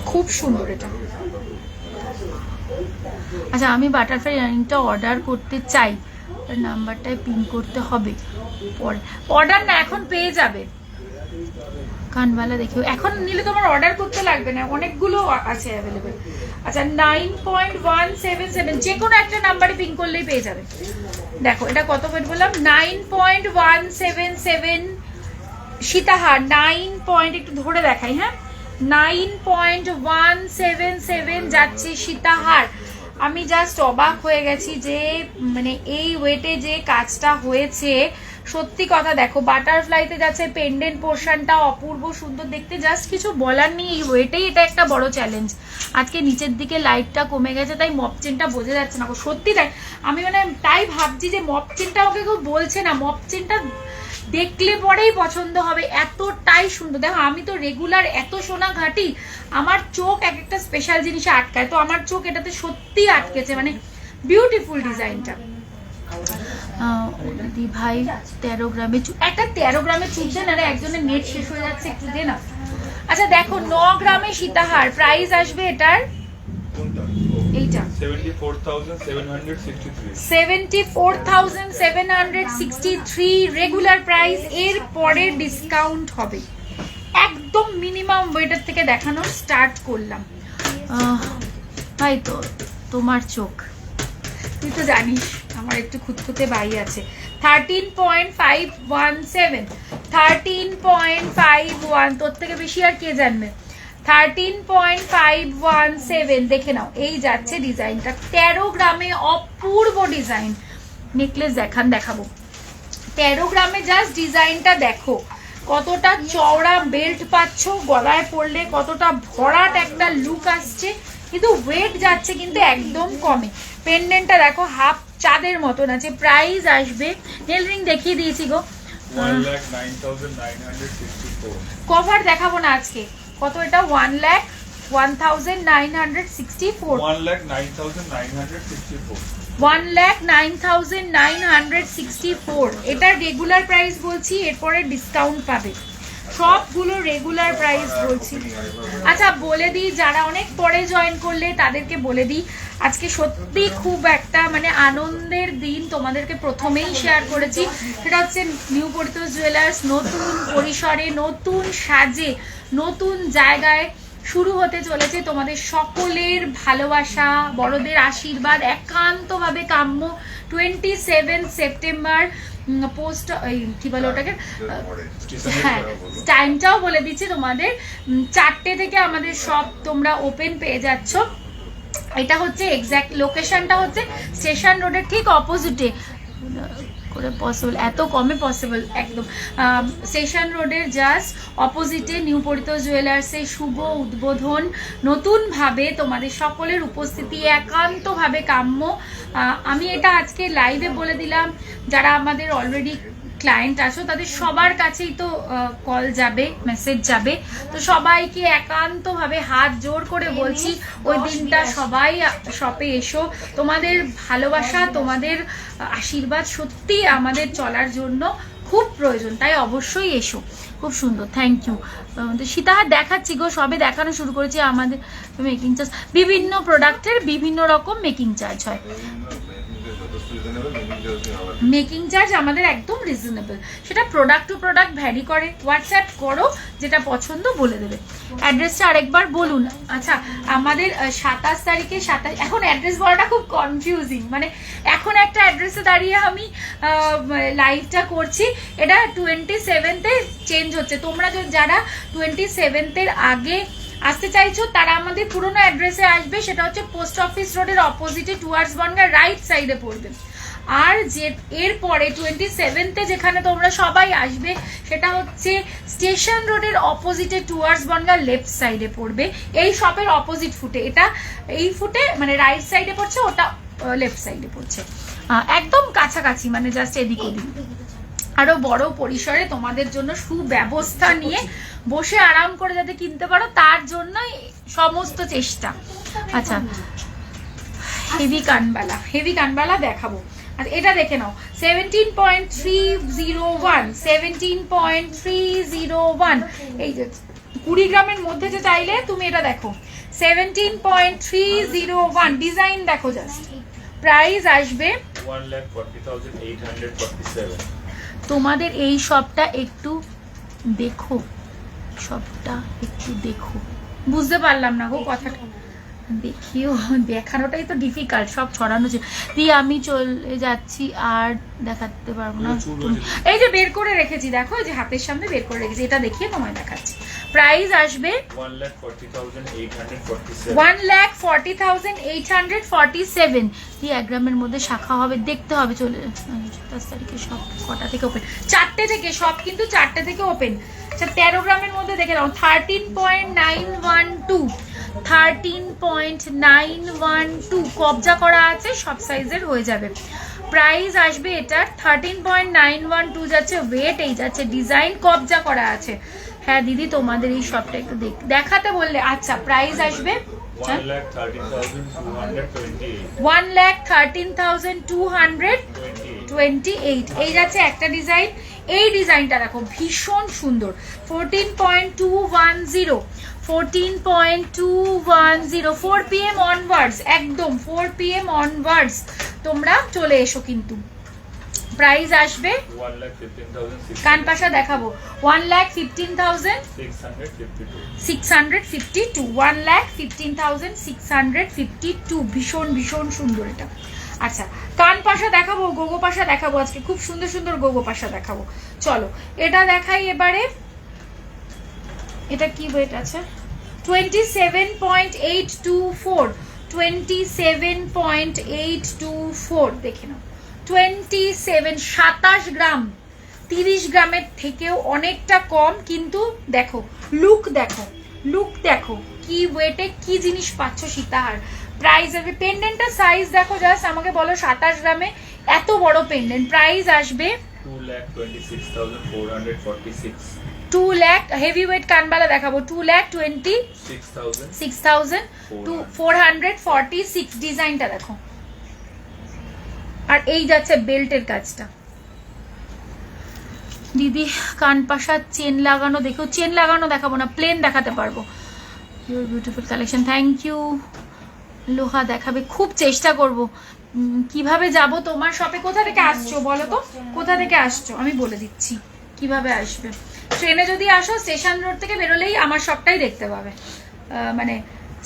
খুব সুন্দর এটা। আচ্ছা আমি বাটারফ্লাই ইয়ারিংটা অর্ডার করতে চাই, নাম্বারটায় পিন করতে হবে। অর্ডার না এখন পেয়ে যাবে কানবালা দেখো, এখন নিলে তোমার অর্ডার করতে লাগবে না, অনেকগুলো আছে অ্যাভেলেবেল। আচ্ছা 9.177 যে কোনো একটা নাম্বারে পিন করলেই পেয়ে যাবে। দেখো এটা কত ওয়েট বললাম, 9.177 সীতাহার 9 একটু ধরে দেখাই, হ্যাঁ 9.177 যাচ্ছে সীতাহার। আমি জাস্ট অবাক হয়ে গেছি যে মানে এই ওয়েটে যে কাজটা হয়েছে, সত্যি কথা। দেখো বাটারফ্লাইতে যাচ্ছে, পেন্ডেন্ট পোর্শনটা অপূর্ব সুন্দর দেখতে, জাস্ট কিছু বলার নেই। এই ওয়েটেই এটা একটা বড় চ্যালেঞ্জ। আজকে নিচের দিকে লাইটটা কমে গেছে তাই মপ চেনটা বোঝা যাচ্ছে না, সত্যি তাই। আমি মানে তাই ভাবছি যে মপ চেনটা ওকে কেউ বলছে না, মপ চেনটা দেখলে পরেই পছন্দ হবে, এতটাই সুন্দর। দেখো আমি তো রেগুলার এত সোনা ঘাটি, আমার চোখ এক একটা স্পেশাল জিনিসে আটকায়, তো আমার চোখ এটাতে সত্যি আটকেছে, মানে বিউটিফুল ডিজাইনটা। দিদি ভাই 13 গ্রামে একটা 13 গ্রামে চুপ দেন, আরে একজনের নেট শেষ হয়ে যাচ্ছে, একটু দে না। আচ্ছা দেখো 9 গ্রামে সীতাহার, প্রাইস আসবে এটার এইটা 74,763 রেগুলার প্রাইস, এর পরে ডিসকাউন্ট হবে। একদম মিনিমাম ওয়েটার থেকে দেখানো স্টার্ট করলাম। ভাই তো তোমার চোখ, তুই তো জানিস আমার একটু খুঁতখুঁতে বাই আছে। 13.517 13.51, তোর থেকে বেশি আর কে জানবে। 13.517 দেখে নাও, এই যাচ্ছে ডিজাইনটা 13 গ্রামে, অপূর্ব ডিজাইন। নেকলেস দেখাবো 13 গ্রামে, জাস্ট ডিজাইনটা দেখো কতটা চওড়া বেল্ট পাচ্ছ, গলায় পরলে কতটা ভরাট একটা লুক আসছে, কিন্তু ওয়েট যাচ্ছে কিন্তু একদম কমে। পেন্ডেন্টটা দেখো হাফ চাঁদের মতন আছে। প্রাইস আসবে, নেল রিং দেখিয়ে দিয়েছি গো, 1,09,964। কভার দেখাবো না আজকে, কত এটা 1,09,964 1,09,964 এটা রেগুলার প্রাইস বলছি, এরপরে ডিসকাউন্ট পাবে। সবগুলো রেগুলার প্রাইস বলছি। আচ্ছা বলে দিই, যারা অনেক পরে জয়েন করলে তাদেরকে বলে দিই, আজকে সত্যি খুব একটা মানে আনন্দের দিন, তোমাদেরকে প্রথমেই শেয়ার করেছি। সেটা হচ্ছে নিউ পরিতোষ জুয়েলার্স নতুন পরিসরে, নতুন সাজে, নতুন জায়গায় শুরু হতে চলেছে। তোমাদের সকলের ভালোবাসা, বড়দের আশীর্বাদ একান্তভাবে কাম্য। 27 সেপ্টেম্বর পোস্ট কি বলে ওটাকে, হ্যাঁ টাইমটাও বলে দিচ্ছি তোমাদের, 4টে থেকে আমাদের সব তোমরা ওপেন পেয়ে যাচ্ছ। এটা হচ্ছে এক্স্যাক্ট লোকেশনটা হচ্ছে স্টেশন রোডের ঠিক অপোজিটে করে পসিবল, এত কমে পসিবল একদম। স্টেশন রোডের জাস্ট অপোজিটে নিউ পরিতোষ জুয়েলার্সের শুভ উদ্বোধন, নতুনভাবে তোমাদের সকলের উপস্থিতি একান্তভাবে কাম্য। আমি এটা আজকে লাইভে বলে দিলাম, যারা আমাদের অলরেডি ক্লায়েন্ট আছো তাদের সবার কাছেই তো কল যাবে, মেসেজ যাবে, তো সবাইকে একান্তভাবে হাত জোর করে বলছি ওই দিনটা সবাই শপে এসো। তোমাদের ভালোবাসা, তোমাদের আশীর্বাদ সত্যি আমাদের চলার জন্য খুব প্রয়োজন, তাই অবশ্যই এসো। খুব সুন্দর, থ্যাংক ইউ। সীতাহার দেখাচ্ছি গো, সবে দেখানো শুরু করেছি। আমাদের মেকিং চার্জ, বিভিন্ন প্রোডাক্টের বিভিন্ন রকম মেকিং চার্জ হয়। মেকিং চার্জ আমাদের একদম রিজনেবল, সেটা প্রোডাক্ট টু প্রোডাক্ট ভ্যারি করে। হোয়াটসঅ্যাপ করো, যেটা পছন্দ বলে দেবে। অ্যাড্রেসটা আরেকবার বলুন। আচ্ছা আমাদের 27 তারিখে, এখন অ্যাড্রেস বলাটা খুব কনফিউজিং, মানে এখন একটা অ্যাড্রেসে দাঁড়িয়ে আমি লাইভটা করছি, এটা 27-এ চেঞ্জ হচ্ছে। তোমরা যারা 27-এর আগে আসতে চাইছো তারা আমাদের পুরোনো অ্যাড্রেসে আসবে, সেটা হচ্ছে পোস্ট অফিস রোডের অপোজিটে টুয়ার্ডস বনগাঁ রাইট সাইডে পড়বে। আর যে এরপরে 27-এ যেখানে তোমরা সবাই আসবে সেটা হচ্ছে স্টেশন রোডের অপোজিটে টুয়ার্ডস বনগাঁ লেফট সাইডে পড়বে। এই শপের অপোজিট ফুটে, এটা এই ফুটে মানে রাইট সাইডে পড়ছে, ওটা লেফট সাইডে পড়ছে, একদম কাছাকাছি, মানে জাস্ট এদিক ওদিক। আরো বড় পরিসরে তোমাদের জন্য সুব্যবস্থা নিয়ে বসে আরাম করে যাতে কিনতে পারো তার জন্যই সমস্ত চেষ্টা। আচ্ছা হেভি কানবালা দেখাবো। আচ্ছা এটা দেখে নাও 17.301 17.301, এই যে 20 গ্রামের মধ্যে যে চাইলে তুমি এটা দেখো 17.301, ডিজাইন দেখো জাস্ট। প্রাইস আসবে 1,40,847. তোমাদের এই শপটা একটু দেখো, শপটা একটু দেখো। বুঝতে পারলাম না গো কথাটা। দেখিও, দেখানোটাই তো ডিফিকাল্ট, সব ছড়ানো দিয়ে আমি চলে যাচ্ছি আর দেখাতে পারবো না। এই যে বের করে রেখেছি দেখো, এই যে হাতের সামনে বের করে রেখেছি, এটা দেখিয়ে তোমায় দেখাচ্ছি। প্রাইস আসবে 1,40,847. 1,40,847। দিয়ে 1 গ্রামের মধ্যে শাখা হবে, দেখতে হবে। চলে 27 তারিখে সব কটা থেকে ওপেন? 4টে থেকে সব, কিন্তু 4টে থেকে ওপেন। আচ্ছা 13 গ্রামের মধ্যে দেখে নাও, 13.912, 13.912 কবজা করা আছে, সব সাইজের হয়ে যাবে। প্রাইস আসবে এটার 13.912 যাচ্ছে ওয়েট, এই যাচ্ছে ডিজাইন, কবজা করা আছে। হ্যাঁ দিদি তোমাদের এই শপটা একটু দেখাতে বললে। আচ্ছা প্রাইস আসবে 1,13,228. 1,13,228। এই যাচ্ছে একটা ডিজাইন। এই ডিজাইনটা দেখো ভীষণ সুন্দর, 14.210, 14.210, 4 PM অনওয়ার্ডস, একদম 4 PM অনওয়ার্ডস তোমরা চলে এসো। কিন্তু প্রাইস আসবে 1,15,652. কানপাশা দেখাবো 1,15,652, 1,15,652, ভীষণ ভীষণ সুন্দর এটা। আচ্ছা কানপাশা দেখাবো, গোগো পাশা দেখাবো, আজকে খুব সুন্দর সুন্দর গোগো পাশা দেখাবো। চলো এটা দেখাই এবারে। এটা কি ওয়েট আছে? 27.824, 27.824 দেখে নাও। 27 গ্রাম, 30 গ্রামের থেকেও অনেকটা কম, কিন্তু দেখো লুক, দেখো লুক, দেখো কি ওয়েটে কি জিনিস পাচ্ছ সীতাহার। প্রাইস আসবে, পেন্ডেন্টের সাইজ দেখো জাস্ট, আমাকে বলো 27 গ্রামে এত বড় পেন্ডেন্ট। প্রাইস আসবে 2,26,446. 2 লাখ। হেভি ওয়েট কানবালা দেখাবো 2,26,446 ডিজাইনটা দেখো। আর এই যাচ্ছে বেল্টের কাজটা। দিদি কানপাশা চেন লাগানো দেখো, চেন লাগানো দেখাবো না, প্লেন দেখাতে পারবো। Your beautiful collection, thank you. লোহা দেখাবে, খুব চেষ্টা করব। কিভাবে যাব তোমার শপে? কোথা থেকে আসছো বলো তো, কোথা থেকে আসছো আমি বলে দিচ্ছি কিভাবে আসবে। ট্রেনে যদি আসো স্টেশন রোড থেকে বেরোলেই আমার শপটাই দেখতে পাবে। মানে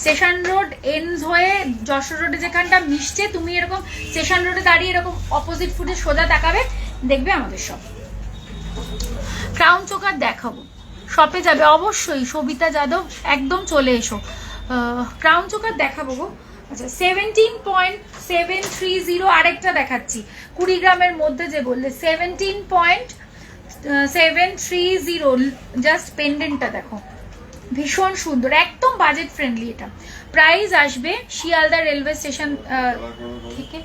স্টেশন রোড এন্ডস হয়ে যশোর রোডে যেখানটা মিশছে, তুমি এরকম স্টেশন রোডে দাঁড়িয়ে এরকম অপোজিট ফুটে সোজা তাকাবে, দেখবে আমাদের শপ। ক্রাউন চোকার দেখাবো, শপে যাবে অবশ্যই সবিতা যাদব, একদম চলে এসো। ক্রাউন চোকার দেখাবো গো। আচ্ছা 17.730 আরেকটা দেখাচ্ছি 20 গ্রামের মধ্যে, যে বললে 17.730, জাস্ট পেন্ডেন্টটা দেখো ভীষণ সুন্দর, একদম বাজেট ফ্রেন্ডলি এটা। প্রাইস আসবে শিয়ালদা রেলওয়ে স্টেশন থেকে,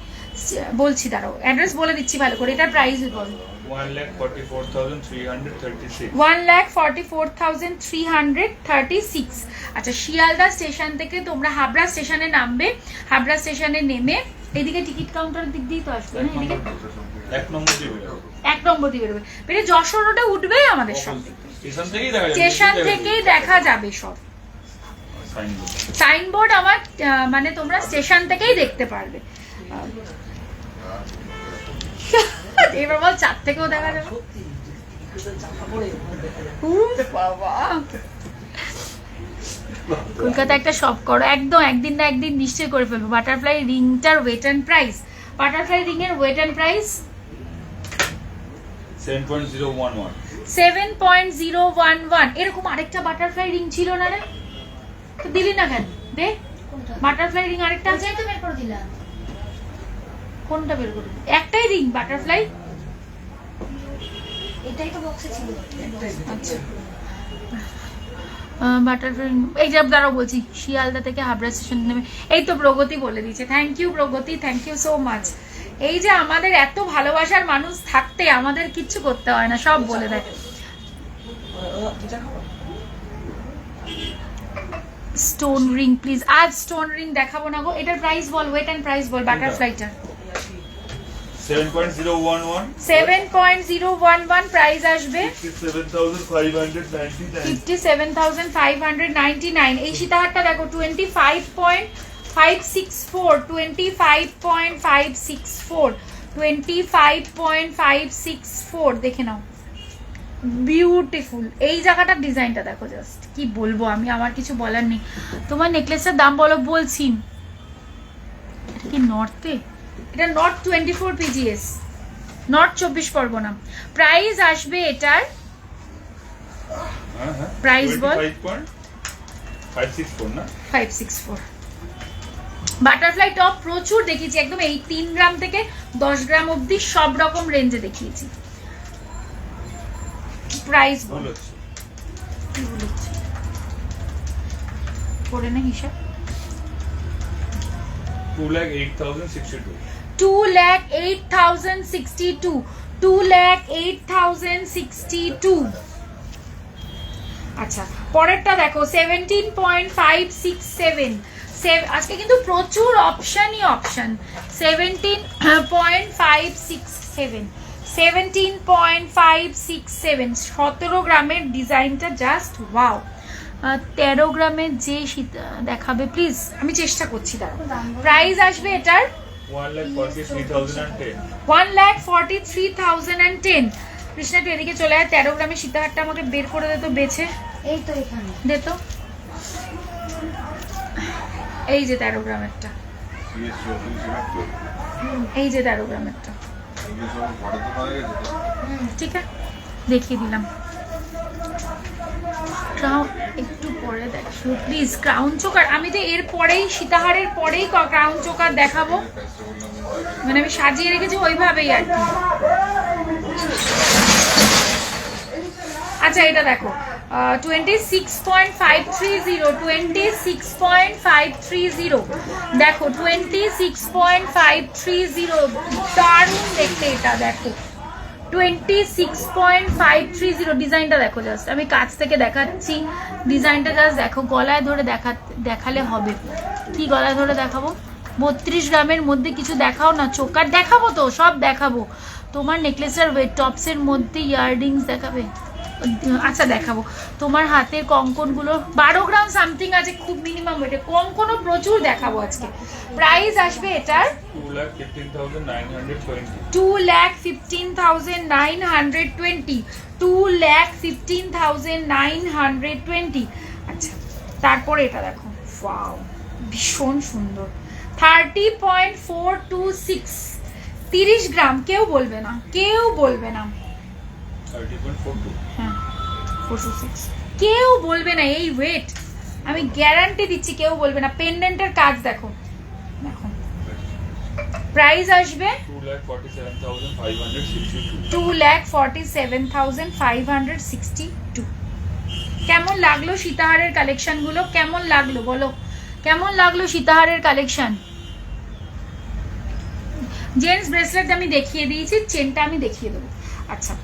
বলছি দাঁড়াও অ্যাড্রেস বলে দিচ্ছি ভালো করে, এটার প্রাইস বল। 1,44,336. 1,44,336। আচ্ছা শিয়ালদা স্টেশন থেকে তোমরা হাবড়া স্টেশনে নামবে, হাবড়া স্টেশনে নেমে এদিকে টিকিট কাউন্টারের দিক দিয়ে তো আসবে না, এদিকে 1 নম্বর দিয়ে বেরোবে। 1 নম্বর দিয়ে বেরোবে, বেরে যশোর রোডে উঠবেই আমাদের সব, স্টেশন থেকেই দেখা যাবে সব। সাইনবোর্ড আমার মানে তোমরা স্টেশন থেকেই দেখতে পারবে। এবার বল 4 থেকেও দেখা যাবে। কলকাতা একটা শপ করো, একদম একদিন না একদিন নিশ্চয় করে ফেলবো। বাটারফ্লাই রিংটার weight and price, butterfly ring এর ওয়েট অ্যান্ড প্রাইস 7.011. 7.011। এরকম আরেকটা বাটারফ্লাই রিং ছিল না রে, তো দিলি না কেন? দে বাটারফ্লাই রিং আরেকটা আছে তো বের করে দিলাম। কোনটা বের করবি? একটাই রিং বাটারফ্লাই, এটাই তো বক্সে ছিল। আচ্ছা বাটারফ্লাই এই যে দ্বারাও বলছি শিয়ালদা থেকে হাবড়া স্টেশন নেমে। এই তো প্রগতি বলে দিয়েছে, thank you Pragati, thank you so much. এই যে আমাদের এত ভালোবাসার মানুষ থাকতে আমাদের কিচ্ছু করতে হয় না, সব বলে দেয়। স্টোন রিং প্লিজ, আজ স্টোন রিং দেখাবো না গো। এটার প্রাইস বল, ওয়েট এন্ড প্রাইস বল বাটারফ্লাইটার। 7.011. 7.011 প্রাইস আসবে 57,599. 57,599। এই সীতাহারটা দেখো 25.564, 25.564, 25.564 দেখে নাও, বিউটিফুল। এই জায়গাটার ডিজাইনটা দেখো, জাস্ট কি বলবো আমি, আমার কিছু বলার নেই। তোমার নেকলেসের দাম বলো, বলছি। এটা কি নর্থে? এটা north 24 PGS, north 24 Pargana. Price আসবে এটার, প্রাইস বল। 564 না? 564। বাটারফ্লাই টপ প্রচুর দেখিয়েছি, একদম এই 3 গ্রাম থেকে 10 গ্রাম অবধি সব রকম রেঞ্জে দেখিয়েছি। প্রাইস বল, কি বলেছি করে না হিসাব? 2,08,062। 2,08,062, 2,08,062। আচ্ছা, পরেরটা দেখো 17.567। আজকে কিন্তু প্রচুর অপশনই অপশন। 17.567, 17.567, 17 গ্রামের ডিজাইনটা জাস্ট ওয়াও। 13 গ্রামের যে দেখাবে প্লিজ, আমি চেষ্টা করছি। দাঁড়াও, প্রাইস আসবে এটার 1,43,010। 1,43,010। কৃষ্ণা একটু এদিকে চলে আয়, 13 গ্রামের সীতাহারটা আমাকে বের করে দে তো, বেছে এই তো এখানে দে তো। এই যে 13 গ্রামেরটা, এই যে 13 গ্রামেরটা, ঠিক আছে দেখিয়ে দিলাম। ক্রাউন একটু পরে দেখো প্লিজ, ক্রাউন চোকার আমি তো এর পরেই, সীতাহারের পরেই ক্রাউন চোকার দেখাবো, মানে আমি সাজিয়ে রেখেছি ওইভাবেই আর কি। আচ্ছা, এটা দেখো 26.530, 26.530 দেখো, 26.530 দারুণ দেখতে এটা। দেখো 26.530 ডিজাইনটা দেখো, জাস্ট আমি কাছ থেকে দেখাচ্ছি ডিজাইনটা, জাস্ট দেখো। গলায় ধরে দেখালে হবে কি, গলায় ধরে দেখাবো? 32 গ্রামের মধ্যে কিছু দেখাও না, চোকার দেখাবো তো, সব দেখাবো। তোমার নেকলেসের ওয়েট টপসের মধ্যে ইয়াররিংস দেখাবে? আচ্ছা দেখাবো। তোমার হাতের কঙ্কনগুলো 12 গ্রাম সামথিং আছে, খুব মিনিমাম ওয়েটে। কঙ্কনও প্রচুর দেখাবো আজকে। প্রাইস আসবে এটার 2,15,920। 2,15,920, 2,15,920। আচ্ছা, তারপরে এটা দেখো, ওয়াও ভীষণ সুন্দর। 30.426, 30 গ্রাম। কেউ বলবে না, কেউ বলবে না। 30.42। হ্যাঁ 426, কেউ বলবে না এই ওয়েট, আমি গ্যারান্টি দিচ্ছি কেউ বলবে না। পেন্ডেন্টের কাজ দেখো, দেখো। প্রাইস আসবে 2,47,562। 2,47,562। কেমন লাগলো সীতাহারের কালেকশন গুলো? কেমন লাগলো বলো, কেমন লাগলো সীতাহারের কালেকশন? জেন্টস ব্রেসলেট আমি দেখিয়ে দিয়েছি, চেনটা আমি দেখিয়ে দেবো। আচ্ছা,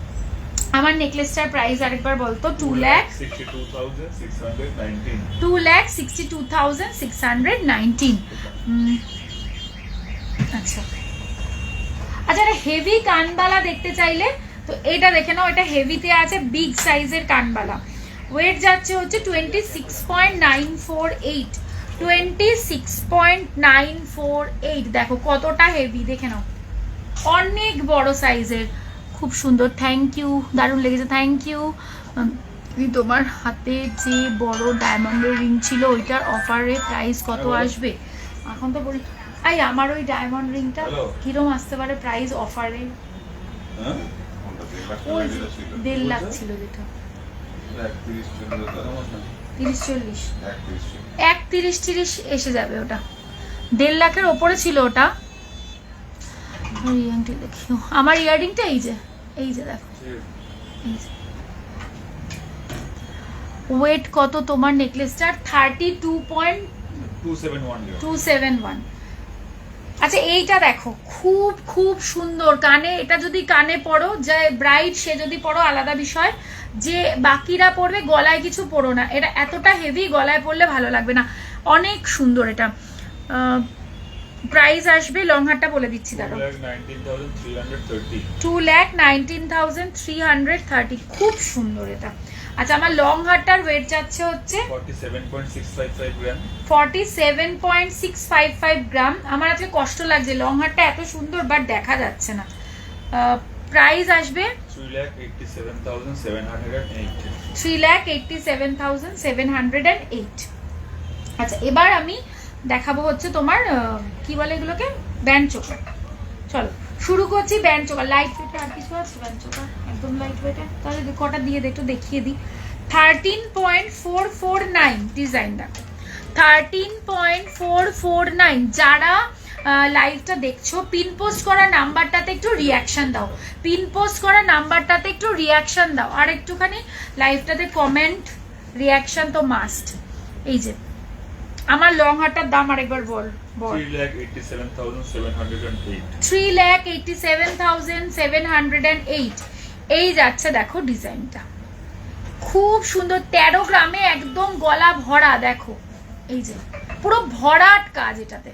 আমার নেকলেসটার প্রাইস আরেকবার বলতো। 2,62,619। 2,62,619। আচ্ছা আচ্ছা, এটা হেভি কানবালা দেখতে চাইলে তো এটা দেখে নাও, এটা হেভিতে আছে, বিগ সাইজের কানবালা। ওয়েট যাচ্ছে হচ্ছে 26.948, 26.948। দেখো কতটা হেভি, দেখে নাও, অনেক বড় সাইজের, খুব সুন্দর। থ্যাংক ইউ, দারুণ লেগেছে, থ্যাংক ইউ। তোমার হাতে যে বড় ডায়মন্ডের রিং ছিল ওইটার অফারে প্রাইস কত আসবে এখন তো বলি? আই আমার ওই ডায়মন্ড রিংটা কিরম আসতে পারে প্রাইস অফারে? ওই 1.5 লাখ ছিল, যেটা 30-40, 31-30 এসে যাবে, ওটা 1.5 লাখের ওপরে ছিল ওটা। ইয়ারিংটা দেখিও, আমার ইয়ারিংটা এই যে, এই যে দেখো, এই যে। ওয়েট কত তোমার নেকলেসটার? 32.271। আচ্ছা, এইটা দেখো, খুব খুব সুন্দর। কানে, এটা যদি কানে পরো, যে ব্রাইড সে যদি পরো আলাদা বিষয়, যে বাকিরা পরবে গলায় কিছু পরো না, এটা এতটা হেভি, গলায় পরলে ভালো লাগবে না, অনেক সুন্দর এটা। প্রাইস আসবে, লং হারটা বলে দিচ্ছি, দাঁড়ো, 2,19,330। 2,19,330। খুব সুন্দর এটা। আচ্ছা আমার লং হারটার ওয়েট যাচ্ছে হচ্ছে 47.655 গ্রাম 47.655 গ্রাম। আমার আজকে কষ্ট লাগছে, লং হারটা এত সুন্দর বাট দেখা যাচ্ছে না। প্রাইস আসবে 3,87,708 3,87,708। আচ্ছা এবার আমি দেখাবো হচ্ছে তোমার কি বলে এগুলোকে, ব্যান্ড চোকার। চলো শুরু করছি ব্যান্ড চোকার। লাইট ওয়েটে আর কিছু আছে ব্যান্ড চোকার? একদম লাইট ওয়েটে, তাহলে কটা দিয়ে একটু দেখিয়ে দিই। 13.449 ডিজাইন দেখো, 13.449। যারা লাইভটা দেখছো পিন পোস্ট করা নাম্বারটাতে একটু রিয়াকশন দাও, পিন পোস্ট করা নাম্বারটাতে একটু রিয়াকশন দাও, আর একটুখানি লাইভটাতে কমেন্ট রিয়াকশন তো মাস্ট। এই যে আমার লং হারটার দাম আরেকবার বল। 3,87,708 3,87,708। এই যাচ্ছে দেখো ডিজাইনটা, খুব সুন্দর 13 গ্রামে একদম গলা ভরা। দেখো এই যে পুরো ভরাট কাজ এটাতে।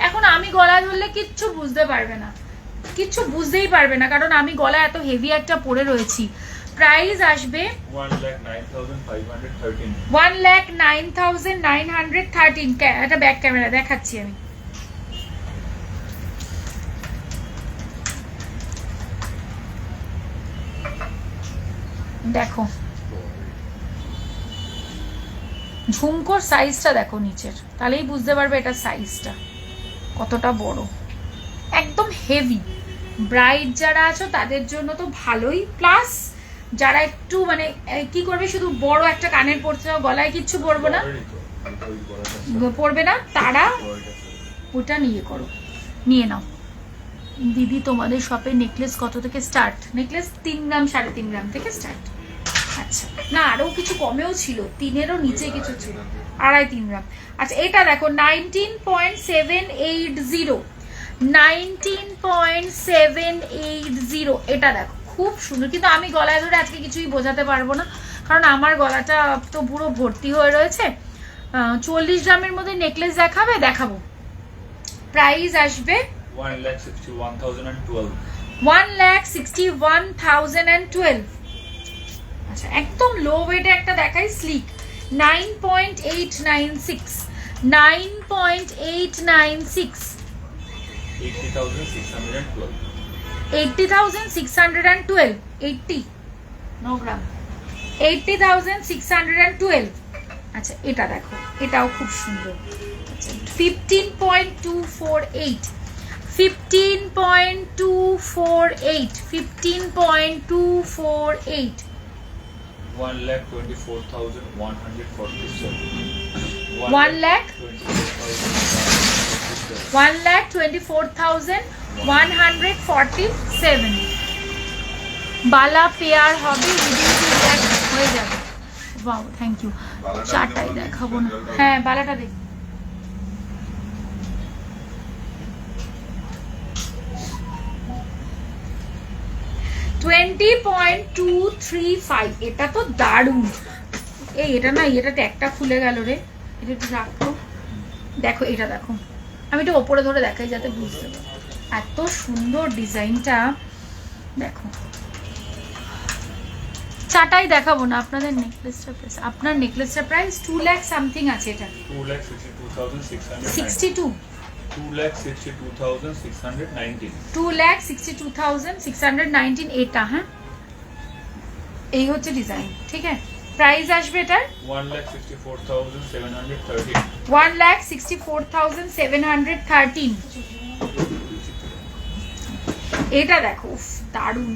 এখন আমি গলা ধরলে কিচ্ছু বুঝতে পারবে না, কিচ্ছু বুঝতেই পারবে না, কারণ আমি গলা এত হেভি একটা পরে রয়েছি। প্রাইস আসবে 1,09,513 1,09,913। এটা ব্যাক ক্যামেরা দেখাচ্ছি আমি। দেখো ঝুমকোর সাইজটা দেখো নিচের, তাহলেই বুঝতে পারবে এটা সাইজটা কতটা বড়, একদম হেভি। ব্রাইড যারা আছো তাদের জন্য তো ভালোই, প্লাস যারা একটু মানে কি করবে, শুধু বড় একটা কানের পড়তে চাও, গলায় কিচ্ছু পরবে না, তারা ওটা নিয়ে করো, নিয়ে নাও। দিদি তোমাদের শপে নেকলেস কত থেকে স্টার্ট? নেকলেস 3 গ্রাম 3.5 গ্রাম থেকে স্টার্ট। আচ্ছা না আরো কিছু কমেও ছিল, 3-এরও নিচে কিছু ছিল, 2.5-3 গ্রাম। আচ্ছা এটা দেখো 19.780, 19.780। এটা দেখো খুব সুন্দর, কিন্তু আমি গলায় ধরে আজকে কিছুই বোঝাতে পারবো না, কারণ আমার গলাটা তো পুরো ভর্তি হয়ে রয়েছে। 40 গ্রামের মধ্যে নেকলেস দেখাবো। প্রাইস আসবে 1,61,012 1,61,012। আচ্ছা একদম লো ওয়েটে একটা দেখাই, স্লিক 9.896 9.896 80,612 80,612 80 নো গ্রাম 80,612। আচ্ছা এটা দেখো, এটাও খুব সুন্দর। 15.248 15.248 15.248 1,24,147 1,24,147 বালা পেয়ার হবে, হয়ে যাবে। বাহ থ্যাংক ইউ। চারটাই দেখাবো না, হ্যাঁ বালাটা দেখ। $20.235। এটা তো দারুণ। এটা না, এটা ট্যাগটা খুলে গেল রে, এটা একটু রাখো। দেখো এটা দেখো, আমি এটা ওপরে ধরে দেখাই যাতে বুঝতে পারো, এত সুন্দর ডিজাইনটা। দেখো চাটাই দেখাবো না, আপনাদের নেকলেসটা প্রাইস, আপনার নেকলেসটা প্রাইস 2 লাখ সামথিং আছে। এটা 2,62,619 2,62,619 এটা। হ্যাঁ এই হচ্ছে ডিজাইন, ঠিক আছে। প্রাইস আসবে এটার 1,64,713 1,64,713। এটা দেখো দারুণ,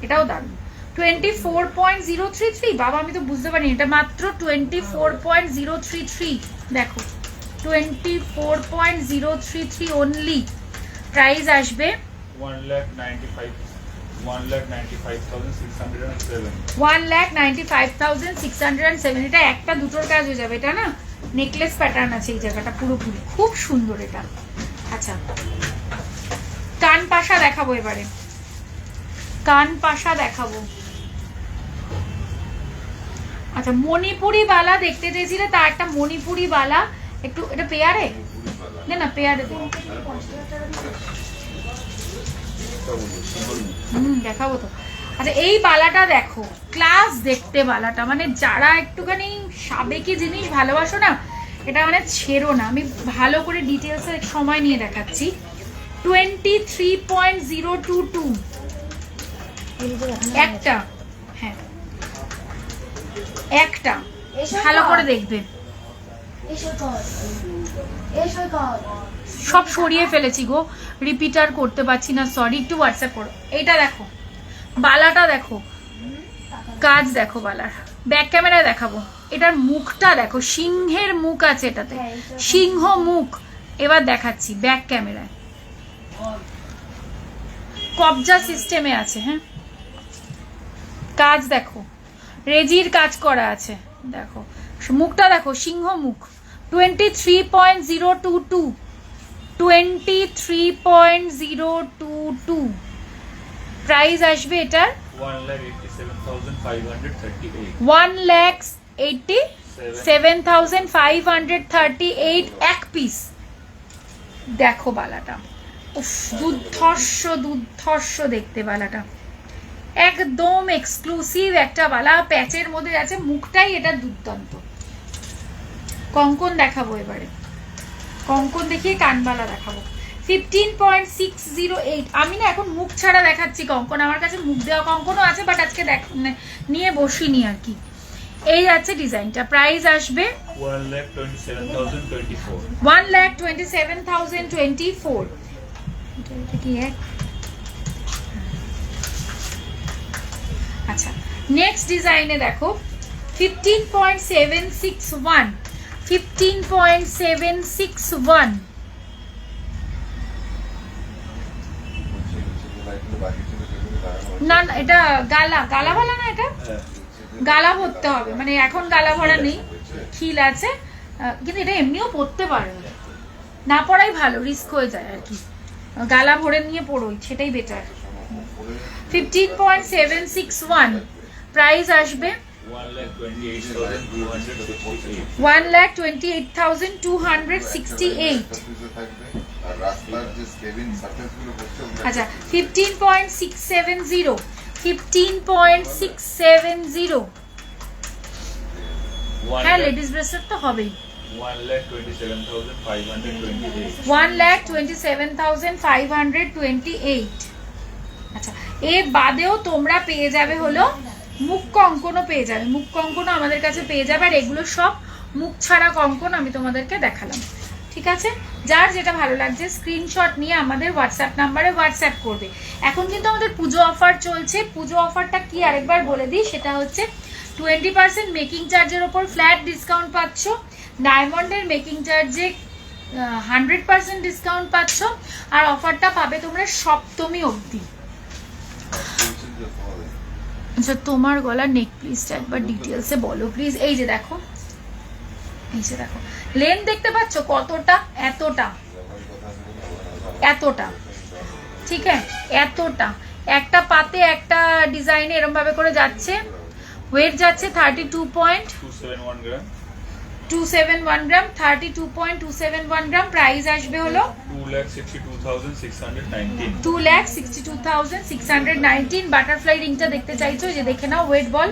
এটাও দারুণ। 24.033। বাবা আমি তো বুঝতে পারিনি, এটা মাত্র 24.033। দেখো 24.033 অনলি। প্রাইস আসবে 1,95,607 1,95,607। এটা একটা দুটোর কাজ হয়ে যাবে, এটা না নেকলেস প্যাটার্ন আছে এই জায়গাটা পুরোপুরি, খুব সুন্দর এটা। আচ্ছা কান পাশা দেখাবো এবারে, কান পাশা দেখাবো। আচ্ছা মণিপুরি বালা দেখতে চেয়েছিলে, তা একটা মণিপুরি বালা, একটু এটা পেয়ারে না পেয়ারে দেখাবো তো। আচ্ছা এই বালাটা দেখো, ক্লাস দেখতে বালাটা, মানে যারা একটুখানি সাবেকি জিনিস ভালোবাসো না, এটা মানে ছেড়ো না। আমি ভালো করে ডিটেলসে সময় নিয়ে দেখাচ্ছি। 23.022 একটা, হ্যাঁ একটা, ভালো করে দেখবে। সব সরিয়ে ফেলেছি গো, রিপিটার করতে পারছি না, সরি, একটু হোয়াটসঅ্যাপ করো। এইটা দেখো, বালাটা দেখো, কাজ দেখো বালার, ব্যাক ক্যামেরায় দেখাবো। এটার মুখটা দেখো, সিংহের মুখ আছে এটাতে, সিংহ মুখ। এবার দেখাচ্ছি ব্যাক ক্যামেরায়, কবজা সিস্টেমে আছে। হ্যাঁ, কাজ দেখো, রেজির কাজ করা আছে, দেখো মুখটা দেখো, সিংহ মুখ। 23.022, 23.022 প্রাইস আসবে এটার 1,87,538 এক পিস। দেখো বালাটা, উফ দুর্ধর্ষ দুর্ধর্ষ দেখতে বালাটা, একদম এক্সক্লুসিভ একটা বালা, প্যাচের মধ্যে আছে, মুখটাই এটা দুর্দান্ত। কঙ্কন দেখাবো এবারে, কঙ্কন দেখিয়ে কানবালা দেখাবো। 15.608, আমি না এখন মুখ ছাড়া দেখাচ্ছি কঙ্কন, আমার কাছে মুখ দেওয়া কঙ্কনও আছে, বাট আজকে নিয়ে বসিনি আর কি। এই আছে ডিজাইনটা, প্রাইস আসবে 1,27,024। আচ্ছা নেক্সট ডিজাইনে দেখো 15.761, 15.761। না না এটা গালা, গালা বলা না, এটা গালা পরতে হবে, মানে এখন গালা ভরা নেই, খিল আছে, কিন্তু এটা এমনিও পরতে পারে, না পরাই ভালো, রিস্ক হয়ে যায় আর কি, গালা ভরে নিয়ে পড়োই, সেটাই বেটার। 15.761 প্রাইস আসবে 1,28,268। আচ্ছা 15.670, 15.670। হ্যাঁ লেডিস ব্রেসলেট তো হবেই। 1,27,528। আচ্ছা এর বাদেও তোমরা পেয়ে যাবে হলো মুখ কঙ্কনও পেয়ে যাবে, মুখ কঙ্কনও আমাদের কাছে পেয়ে যাবে, আর এগুলো সব মুখ ছাড়া কঙ্কন আমি তোমাদেরকে দেখালাম। ঠিক আছে, যার যেটা ভালো লাগছে স্ক্রিনশট নিয়ে আমাদের হোয়াটসঅ্যাপ নাম্বারে হোয়াটসঅ্যাপ করবে। এখন কিন্তু আমাদের পুজো অফার চলছে, পুজো অফারটা কি আরেকবার বলে দিই, সেটা হচ্ছে 20% মেকিং চার্জের ওপর ফ্ল্যাট ডিসকাউন্ট পাচ্ছ, ডায়মন্ডের মেকিং চার্জে 100% ডিসকাউন্ট পাচ্ছ, আর অফারটা পাবে তোমরা সপ্তমী অবধি। আচ্ছা তোমার গলার নেক প্লিজটা একবার ডিটেলসে বলো প্লিজ। এই যে দেখো, এই যে দেখো লেন্থ দেখতে পাচ্ছ কতটা, এতটা এতটা, ঠিক আছে, এতটা, একটা পাতে একটা ডিজাইনে এরকম ভাবে করে যাচ্ছে। ওয়েট যাচ্ছে 32.271 গ্রাম, 32.271 গ্রাম। প্রাইস আসবে হলো 2,62,619। বাটারফ্লাই রিংটা দেখতে চাইছো, যে দেখে নাও, ওয়েট বল,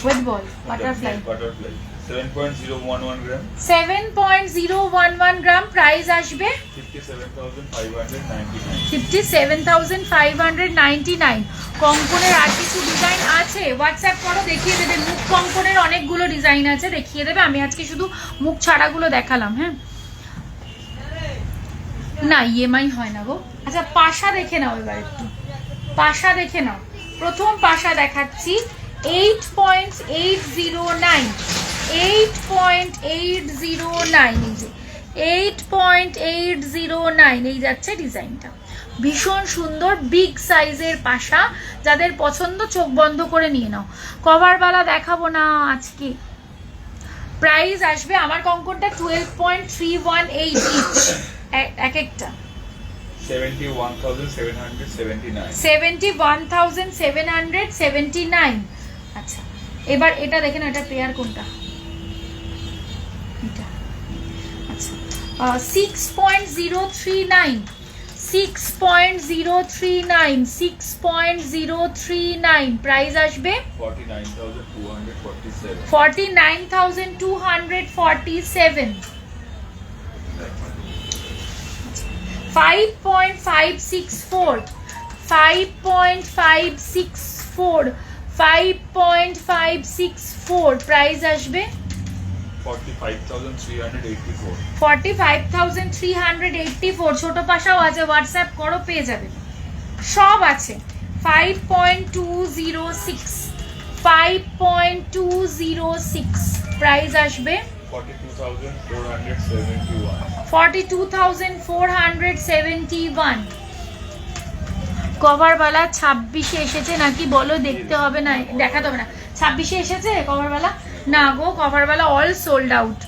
ওয়েট বল, বাটারফ্লাই 7.011 গ্রাম, 7.011 গ্রাম। প্রাইস আসবে 57,599। কঙ্কনের আর কিছু ডিজাইন আছে, হোয়াটসঅ্যাপ করো, দেখিয়ে দেবে। মুখ কঙ্কনের অনেকগুলো ডিজাইন আছে, দেখিয়ে দেবে। আমি আজকে শুধু মুখ ছাড়াগুলো দেখালাম। হ্যাঁ না ইএমআই হয় না গো। আচ্ছা পাশা দেখে নাও, এবার একটু পাশা দেখে নাও। প্রথম পাশা দেখাচ্ছি 8.809, 8.809, এই যে 8.809 এই যাচ্ছে ডিজাইনটা, ভীষণ সুন্দর বিগ সাইজের পাশা। যাদের পছন্দ চোখ বন্ধ করে নিয়ে নাও। কভারওয়ালা দেখাবো না আজকে। প্রাইস আসবে, আমার কঙ্কনটা 12.318 ইচ এক একটা, 71,779। আচ্ছা এবার এটা দেখেন, এটা পেয়ার কোনটা, এটা আচ্ছা 6.039, 6.039 6.039 প্রাইস আসবে 49,247. 49,247 5.564 5.564 5.564 প্রাইস আসবে 45,384. 45,384 ছোট পাশাও আছে, হোয়াটসঅ্যাপ করো পেয়ে যাবে, সব আছে। 5.206 5.206 প্রাইস আসবে 42,471. 42,471 কভারওয়ালা 26-এ এসেছে নাকি বলো, দেখতে হবে না, দেখাতে হবে না। 26-এ এসেছে কভারওয়ালা? না গো, কভারওয়ালা অল সোল্ড আউট।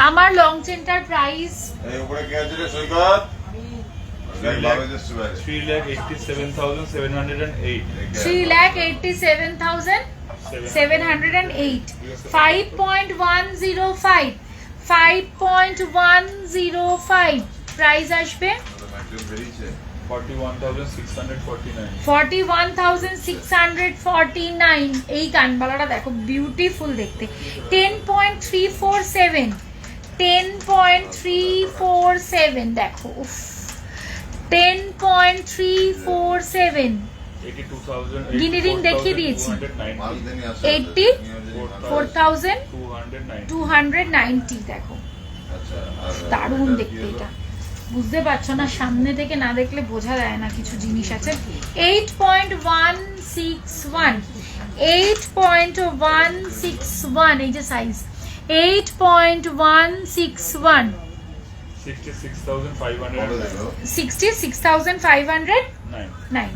আমার লং চেনটার প্রাইস এই উপরে কি আছে রে সৈকত? 3,87,708. 3,87,708 5.105 5.105 প্রাইস আসবে বেরিয়েছে 41,649. 41,649 এই কানবালাটা দেখো বিউটিফুল দেখতে। 10.347 10.347 দেখো, উফ 10.347 82,000. গিনিরিং দেখিয়ে দিয়েছি। 84,290 দেখো, দারুণ দেখতে এটা, বুঝতে পারছো না, সামনে থেকে না দেখলে বোঝা যায় না কিছু জিনিস আছে। 8.161 8.161 এই যে সাইজ 8.161 66,509. 66,509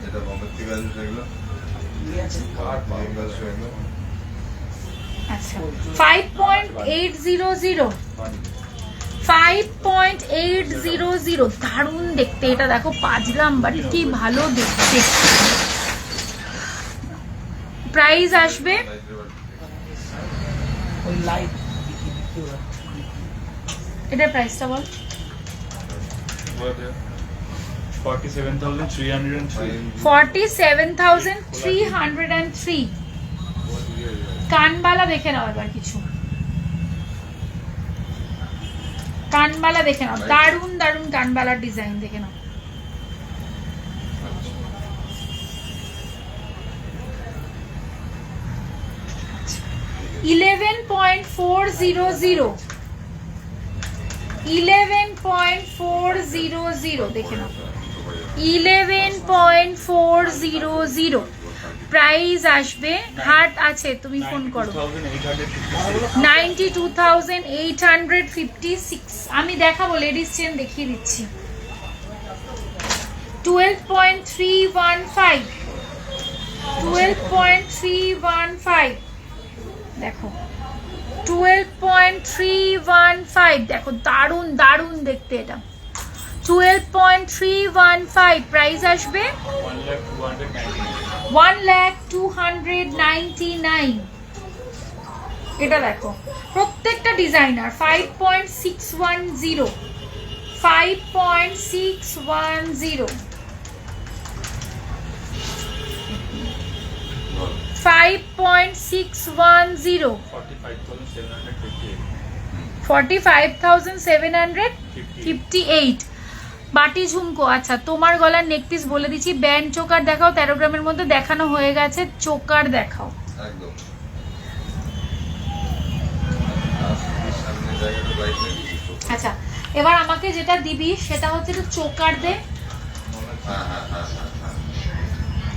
যেটা বোম্বে থেকে আসবে সেগুলো আচ্ছা 5.800 5.800 দারুণ দেখতে এটা দেখো, পাজরাম বাড়ি কি ভালো দেখতে। প্রাইস আসবে ওই লাইট এটার প্রাইসটা বল। 47,303. 47,303 কানবালা দেখে নাও এবার কিছু, কানবালা দেখে নাও, দারুণ দারুণ কানবালার ডিজাইন দেখে নাও। $11.400 11.400 দেখে নাও, 11.400 প্রাইস আসবে। হাট আছে, তুমি ফোন করো। 92,856 আমি দেখাবো, লেডিস চেন দেখিয়ে দিচ্ছি। 12.315 12.315 দেখো, 12.315 দেখো, দারুণ দারুণ দেখতে এটা। 12.315 প্রাইস আসবে 1,299 এটা দেখো, প্রত্যেকটা ডিজাইনার। 5.610 5.610 5.610 45,758 বাটি ঝুমকো। আচ্ছা তোমার গলার নেকপিস বলে দিচ্ছি, ব্যান্ড চোকার দেখাও, 13 গ্রামের মধ্যে দেখানো হয়ে গেছে, চোকার দেখাও। একদম আচ্ছা এবার আমাকে যেটা দিবি সেটা হচ্ছে একটু চোকার দে।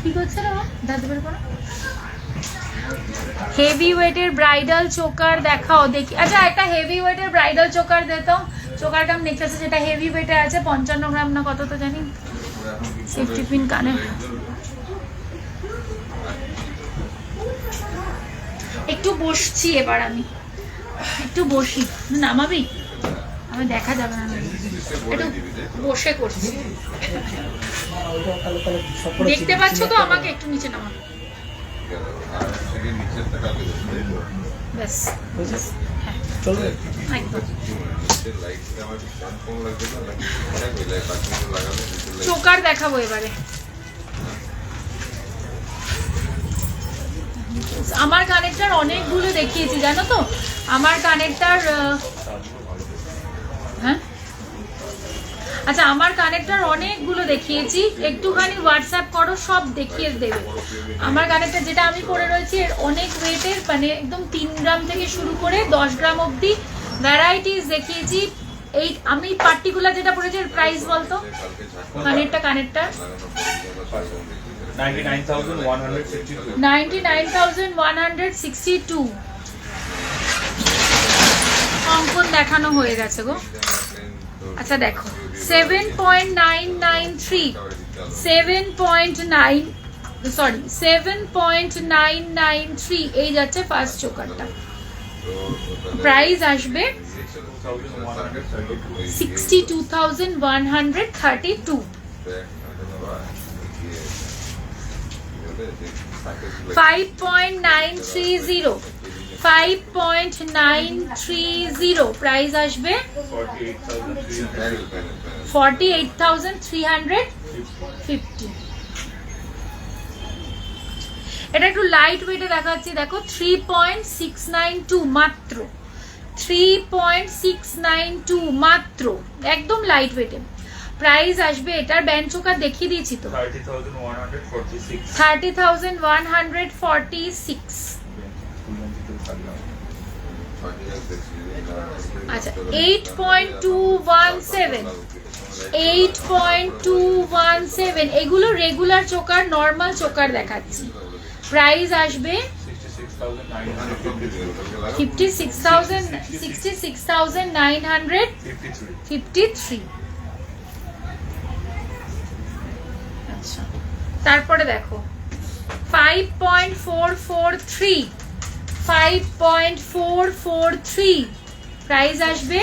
কি করছে রে দাদু বের করো, হেভি ওয়েটের ব্রাইডাল চোকার দেখাও দেখি। আচ্ছা একটা হেভি ওয়েটের ব্রাইডাল চোকার দে তো, চোকার কাম নেকলেস যেটা হেভি ওয়েটের আছে 55 গ্রাম না কত তো জানি, সেফটি পিন কানে। একটু বসছি এবার, আমি একটু বসি, নামাবি আমি দেখা যাবে না, একটু বসে করছি। দেখতে পাচ্ছ তো আমাকে, একটু নিচে নামা ব্যাস। হ্যাঁ চলবে? একদম লাইটটা আমার কম লাগছে না, নাকি ঠিকঠাক হয়ে যায়? বাকিগুলো লাগালে নিচের light- চোকার দেখাবো এবারে। আমার কানেক্টার অনেকগুলো দেখিয়েছি জানো তো, আমার কানেক্টার হ্যাঁ আচ্ছা আমার কানেক্টার অনেকগুলো দেখিয়েছি, একটুখানি হোয়াটসঅ্যাপ করো সব দেখিয়ে দেবে। আমার কানেক্টার যেটা আমি পরে রয়েছি এর অনেক ওয়েটের, মানে একদম 3 গ্রাম থেকে শুরু করে 10 গ্রাম অবধি ভ্যারাইটিস দেখিয়েছি। এই আমি পার্টিকুলার যেটা পড়েছি এর প্রাইস বলতো কালকে ঝাঁকনা কানেক্টার লাগানোর পরে যেন সাইজও দেখি। 99,162. 99,162 অঙ্কন দেখানো হয়ে গেছে গো। আচ্ছা দেখো 7.993 7.993 এই যাচ্ছে ফার্স্ট চোকারটা। প্রাইস আসবে 62,132। 5.930 5.930 প্রাইস আসবে 48,350। এটা একটু লাইট ওয়েটে দেখাচ্ছি, দেখো 3.692 মাত্র, 3.692 মাত্র, একদম লাইট ওয়েটে। প্রাইস আসবে এটার ব্যান্ড চোকার দেখিয়ে দিয়েছি তো 30,146. 30,146। আচ্ছা 8.217 8.217 এগুলো রেগুলার চোকার, নর্মাল চোকার দেখাচ্ছি। প্রাইস আসবে 66,953। আচ্ছা তারপরে দেখো 5.443 5.443 প্রাইস আসবে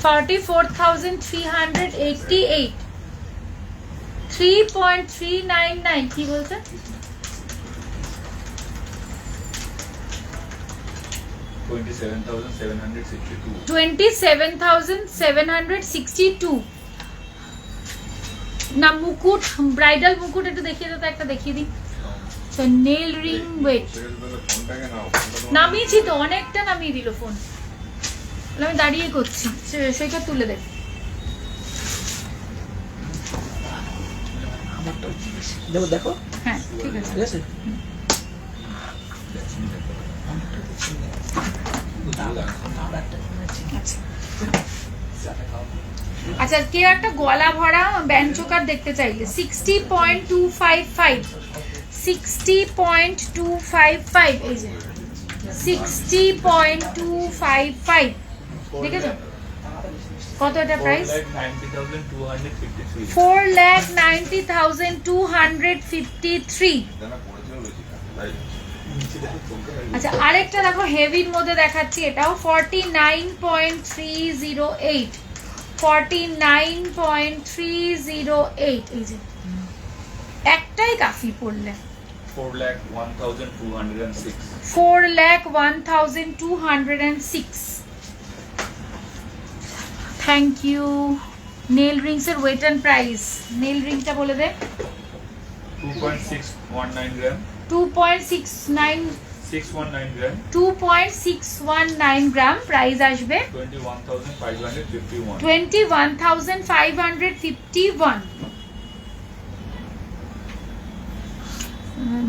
44,388। 3.399 কি বলছে? $27,762 না মুকুট, ব্রাইডাল মুকুট একটু দেখিয়ে দাও তো, একটা দেখিয়ে দিই। নেল রিং ওয়েট ফোনটাকে নাও, নামিয়েছি তো, অনেকটা নামিয়ে দিল ফোন, আমি দাঁড়িয়ে করছি, সেইটা তুলে দেখ। দেখো দেখো, হ্যাঁ ঠিক আছে ঠিক আছে। আচ্ছা কেউ একটা গলা ভরা ব্যান্ড চোকার দেখতে চাইলে 60.255 60.255 এই যে 60.255 দেখেছো কত এটা প্রাইস? 4,90,253। জানা পড়েছেও বেশি রাইট। আচ্ছা আরেকটা দেখো হেভির মধ্যে দেখাচ্ছি, এটাও 49.308 49.308 এই যে একটাই কাফি পড়লে 4,01,206. 4,01,206। Thank you. নেল রিংস এর ওয়েট এন্ড প্রাইস, নেল রিংটা বলে দে। 2.619 gram. 2.619 gram. 2.619 গ্রাম। প্রাইস আসবে 21,551. 21,551।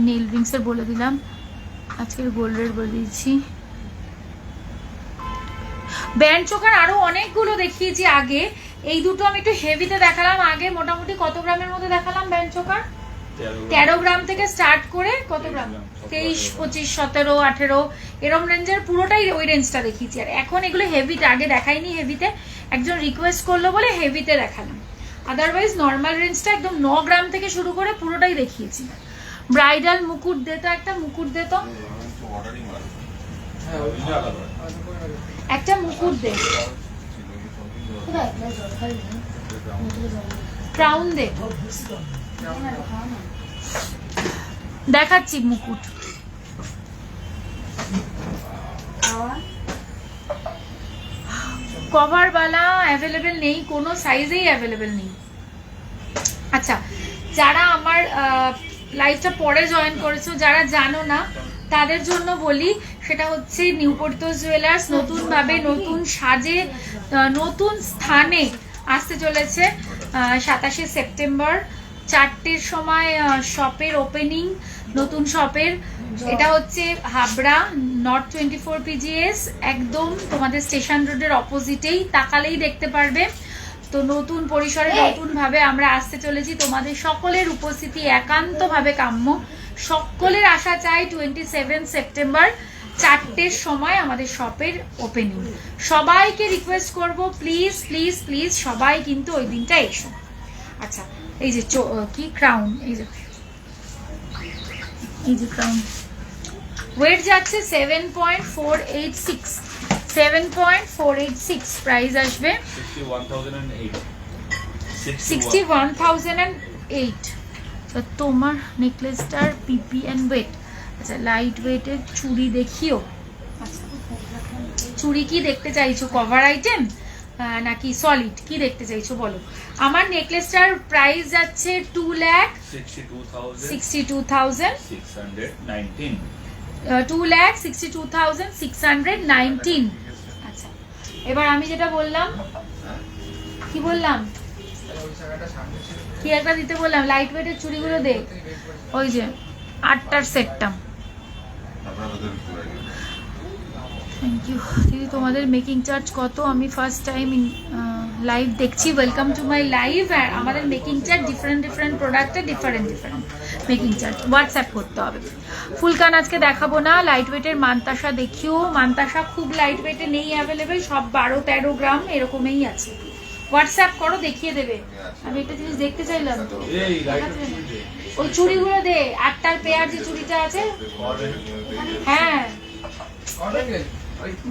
নেল রিংস এর বলে দিলাম, আজকের গোল্ড রেট বলে দিয়েছি। ব্যান্ড চোকার আরো অনেকগুলো দেখিয়েছি আগে, এই দুটো আমি একটু হেভিতে দেখালাম। আগে মোটামুটি কত গ্রামের মধ্যে দেখালাম ব্যান্ড চোকার? 13 গ্রাম থেকে স্টার্ট করে কত গ্রাম? 23, 25, 17, 18 এরম রেঞ্জের পুরোটাই ওই রেঞ্জটা দেখিয়েছি। আর এখন এগুলো হেভিতে, আগে দেখাইনি হেভিতে, একজন রিকোয়েস্ট করলো বলে হেভিতে দেখালাম। আদারওয়াইজ নর্মাল রেঞ্জটা একদম 9 গ্রাম থেকে শুরু করে পুরোটাই দেখিয়েছি। ব্রাইডাল মুকুট দে তো, একটা মুকুট দে তো, অর্ডারই মার একটা মুকুট দে, ক্রাউন দে, দেখাচ্ছি মুকুট। দেওয়া। কভারওয়ালা অ্যাভেলেবেল নেই, কোনো সাইজেই অ্যাভেলেবেল নেই। আচ্ছা, যারা আমার লাইভটা পরে জয়েন করেছো, যারা জানো না তাদের জন্য বলি, সেটা হচ্ছে নিউ পরিতোষ জুয়েলার্স নতুনভাবে নতুন সাজে নতুন স্থানে আসতে চলেছে 27শে সেপ্টেম্বর 4টের সময় শপের ওপেনিং, নতুন শপের। এটা হচ্ছে হাবড়া নর্থ 24 PGS, একদম তোমাদের স্টেশন রোডের অপোজিটেই, তাকালেই দেখতে পারবে। তো নতুন পরিসরে নতুন ভাবে আমরা আসতে চলেছি, তোমাদের সকলের উপস্থিতি একান্তভাবে কাম্য। সকলের আশা চাই 27 সেপ্টেম্বর 4টের সময় আমাদের শপের ওপেনিং। সবাইকে রিকোয়েস্ট করব, প্লিজ প্লিজ প্লিজ সবাই কিন্তু ওই দিনটা এসো। আচ্ছা, এই যে কি ক্রাউন, এই যে ক্রাউন ওয়েট যাচ্ছে 7.486, 7.486 প্রাইস আসবে 61,008। তো তোমার নেকলেসটার পিপি অ্যান্ড ওয়েট, আচ্ছা লাইট ওয়েটের চুড়ি দেখিও। আচ্ছা, চুড়ি কি দেখতে চাইছো, কভার আইটেম নাকি সলিড, কি দেখতে চাইছো বলো? আমার নেকলেসটার প্রাইস যাচ্ছে 2,62,619। 2,62,619। আচ্ছা, এবার আমি যেটা বললাম, কি বললাম, কি একটা দিতে বললাম, লাইট ওয়েটের চুড়িগুলো দে, ওই যে 8টার সেটটা। থ্যাংক ইউ দিদি। তোমাদের মেকিং চার্জ কত? আমি ফার্স্ট টাইম লাইভ দেখছি, ওয়েলকাম টু মাই লাইভ। আর আমাদের মেকিং চার্জ ডিফারেন্ট প্রোডাক্টে ডিফারেন্ট মেকিং চার্জ, হোয়াটসঅ্যাপ করতে হবে। ফুলকান আজকে দেখাবো না, লাইট ওয়েটের মান্তাসা দেখিও। মান্তাসা খুব লাইট ওয়েটে নেই অ্যাভেলেবেল, সব 12-13 গ্রাম এরকমই আছে। হোয়াটসঅ্যাপ করো, দেখিয়ে দেবে। আমি একটা জিনিস দেখতে চাইলাম তো, ওই চুড়িগুলো দে, 8টার পেয়ার যে চুড়িটা আছে। হ্যাঁ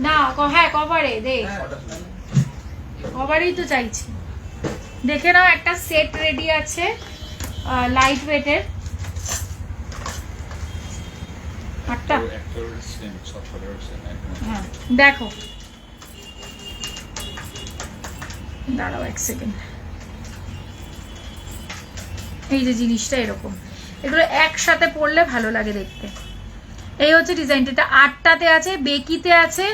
না, হ্যাঁ কভারে দে, কভারেই তো চাইছি। দেখে নাও, একটা সেট রেডি আছে লাইট ওয়েটের। 8টা, হ্যাঁ দেখো, দাঁড়াও 1 সেকেন্ড। এই যে জিনিসটা এরকম, এগুলো একসাথে পরলে ভালো লাগে দেখতে। এই হচ্ছে ডিজাইনটা, এটা 8টাতে আছে, বেকিতে আছে।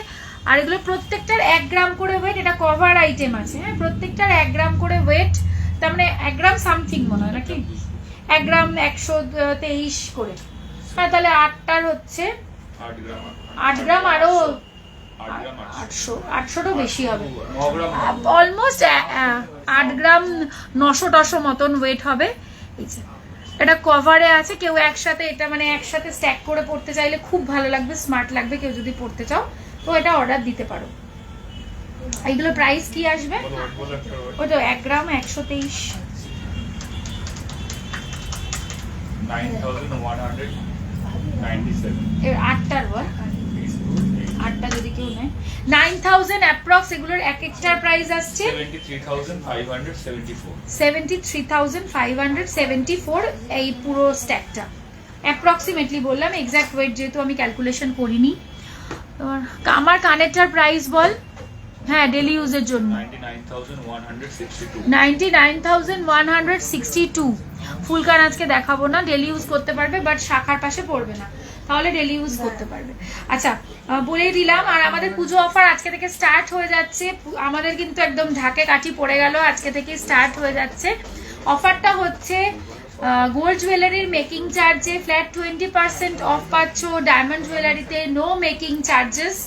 আর এগুলো প্রত্যেকটার 1 গ্রাম করে ওয়েট, এটা কভার আইটেম আছে। হ্যাঁ, প্রত্যেকটার 1 গ্রাম করে ওয়েট, তার মানে 1 গ্রাম সামথিং মনে হয় নাকি, 1 গ্রাম 123 করে। হ্যাঁ, তাহলে 8টার হচ্ছে 8 গ্রাম, আরো 800টাও বেশি হবে, অলমোস্ট 8 গ্রাম 900 মতন ওয়েট হবে। এই যে এটা কভারে আছে, কেউ একসাথে এটা মানে একসাথে স্ট্যাক করে পড়তে চাইলে খুব ভালো লাগবে, স্মার্ট লাগবে। কেউ যদি পড়তে চাও তো এটা অর্ডার দিতে পারো। এইগুলো প্রাইস কি আসবে? ওই তো 1 গ্রাম 123, 9,197। এর 8টার বল, 8টা যদি কেউ নেয় 9,000 অ্যাপ্রক্স। এগুলোর এক একটার প্রাইস আসছে 73,574। 73,574 এই পুরো স্ট্যাকটা অ্যাপ্রক্সিমেটলি বললাম, এক্সাক্ট ওয়েট যেহেতু আমি ক্যালকুলেশন করিনি। আমার কানেরটার প্রাইস বল। হ্যাঁ, ডেলি ইউজের জন্য 99,162। ফুলকান আজকে দেখাবো না, ডেলি ইউজ করতে পারবে, বাট শাখার পাশে পড়বে না, তাহলে ডেলি ইউজ করতে পারবে। আচ্ছা, বলেই দিলাম। আর আমাদের পুজো অফার আজকে থেকে স্টার্ট হয়ে যাচ্ছে, আমাদের কিন্তু একদম ঢাকে কাঠি পড়ে গেল, আজকে থেকে স্টার্ট হয়ে যাচ্ছে। অফারটা হচ্ছে গোল্ড জুয়েলারির মেকিং চার্জে ফ্ল্যাট 20% অফ পাচ্ছ, ডায়মন্ড জুয়েলারিতে নো মেকিং চার্জেস।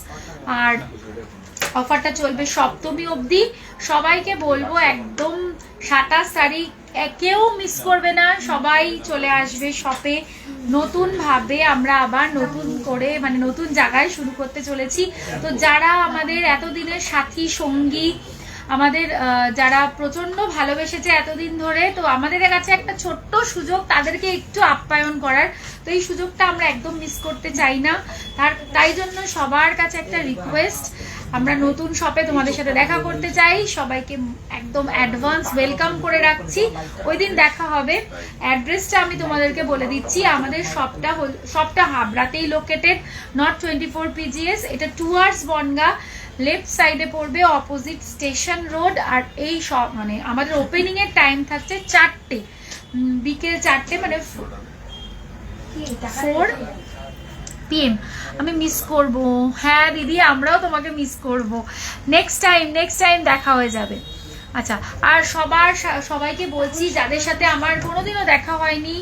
আর অফারটা চলবে সপ্তমী অবধি। সবাইকে বলবো একদম 27 তারিখ কেউ মিস করবে না, সবাই চলে আসবে শপে। নতুন ভাবে আমরা আবার নতুন করে মানে নতুন জায়গায় শুরু করতে চলেছি। তো যারা আমাদের এতদিনের সাথী সঙ্গী, আমাদের যারা প্রচন্ড ভালোবেসেছে এতদিন ধরে, তো আমাদের কাছে একটা ছোট্ট সুযোগ তাদেরকে একটু আপ্যায়ন করার। তো এই সুযোগটা আমরা একদম মিস করতে চাই না। তাই জন্য সবার কাছে একটা রিকোয়েস্ট, আমরা নতুন শপে তোমাদের সাথে দেখা করতে চাই। সবাইকে একদম অ্যাডভান্স ওয়েলকাম করে রাখছি। ওই দিন দেখা হবে। অ্যাড্রেসটা আমি তোমাদেরকে বলে দিচ্ছি। আমাদের শপটা হাবড়াতেই লোকেটেড, নট 24 PGS। এটা টুয়ার্ডস বনগা, লেফট সাইডে পড়বে, অপোজিট স্টেশন রোড। আর এই শপ মানে আমাদের ওপেনিং এর টাইম থাকছে 4টে, বিকেল 4টে, মানে 4 PM। আমি মিস করব। হ্যাঁ দিদি, আমরাও তোমাকে মিস করব। নেক্সট টাইম দেখা হয়ে যাবে। আচ্ছা, আর সবাইকে বলছি যাদের সাথে আমার কোনোদিনও দেখা হয়নি,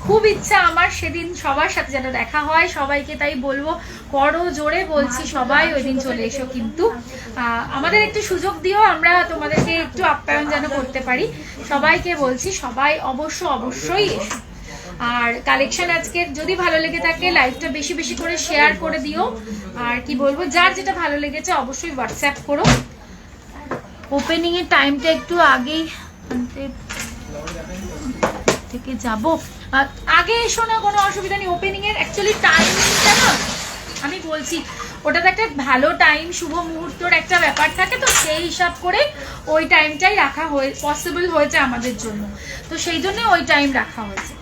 খুব ইচ্ছা আমার সেদিন সবার সাথে যেন দেখা হয়। সবাইকে তাই বলবো, করো জোরে বলছি, সবাই ওই দিন চলে এসো। কিন্তু আমাদের একটু সুযোগ দিও, আমরা তোমাদেরকে একটু আপ্যায়ন যেন করতে পারি। সবাইকে বলছি, সবাই অবশ্যই এসো। আর কালেকশন আজকে যদি ভালো লেগে থাকে লাইভটা বেশি বেশি করে শেয়ার করে দিও। আর কি বলবো, যার যেটা ভালো লেগেছে অবশ্যই হোয়াটসঅ্যাপ করো। ওপেনিং এর টাইমটা একটু আগেই থেকে যাব, আগে এসো না, কোনো অসুবিধা নেই। ওপেনিং এর অ্যাকচুয়ালি টাইমিংটা না আমি বলছি, ওটা তো একটা ভালো টাইম, শুভ মুহূর্তর একটা ব্যাপার থাকে, তো সেই হিসাব করে ওই টাইমটাই রাখা পসিবল হয়েছে আমাদের জন্য, তো সেই জন্য ওই টাইম রাখা হয়েছে।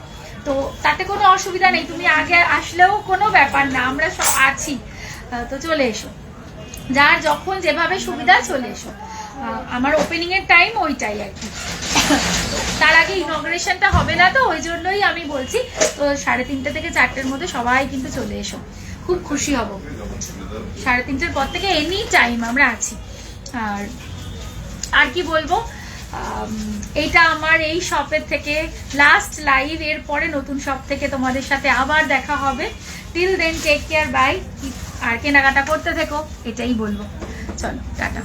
তো তাতে কোনো অসুবিধা নেই, তুমি আগে আসলেও কোনো ব্যাপার না, আমরা সব আছি। তো চলে এসো, যার যখন যেভাবে সুবিধা চলে এসো। আমার ওপেনিং এর টাইম ওইটাই আর কি। তার আগে ইনগ্রেশনটা হবে না, তো ওই জন্যই আমি বলছি। তো 3:30 থেকে 4টের মধ্যে সবাই কিন্তু চলে এসো, খুব খুশি হব। 3:30 পর থেকে এনি টাইম আমরা আছি। আর কি বলবো, এইটা আমার এই শপের থেকে লাস্ট লাইভ। এর পরে নতুন শপ থেকে তোমাদের সাথে আবার দেখা হবে। Till then take care, bye. আর কেনাকাটা করতে থেকো, এটাই বলবো। চলো, টাটা।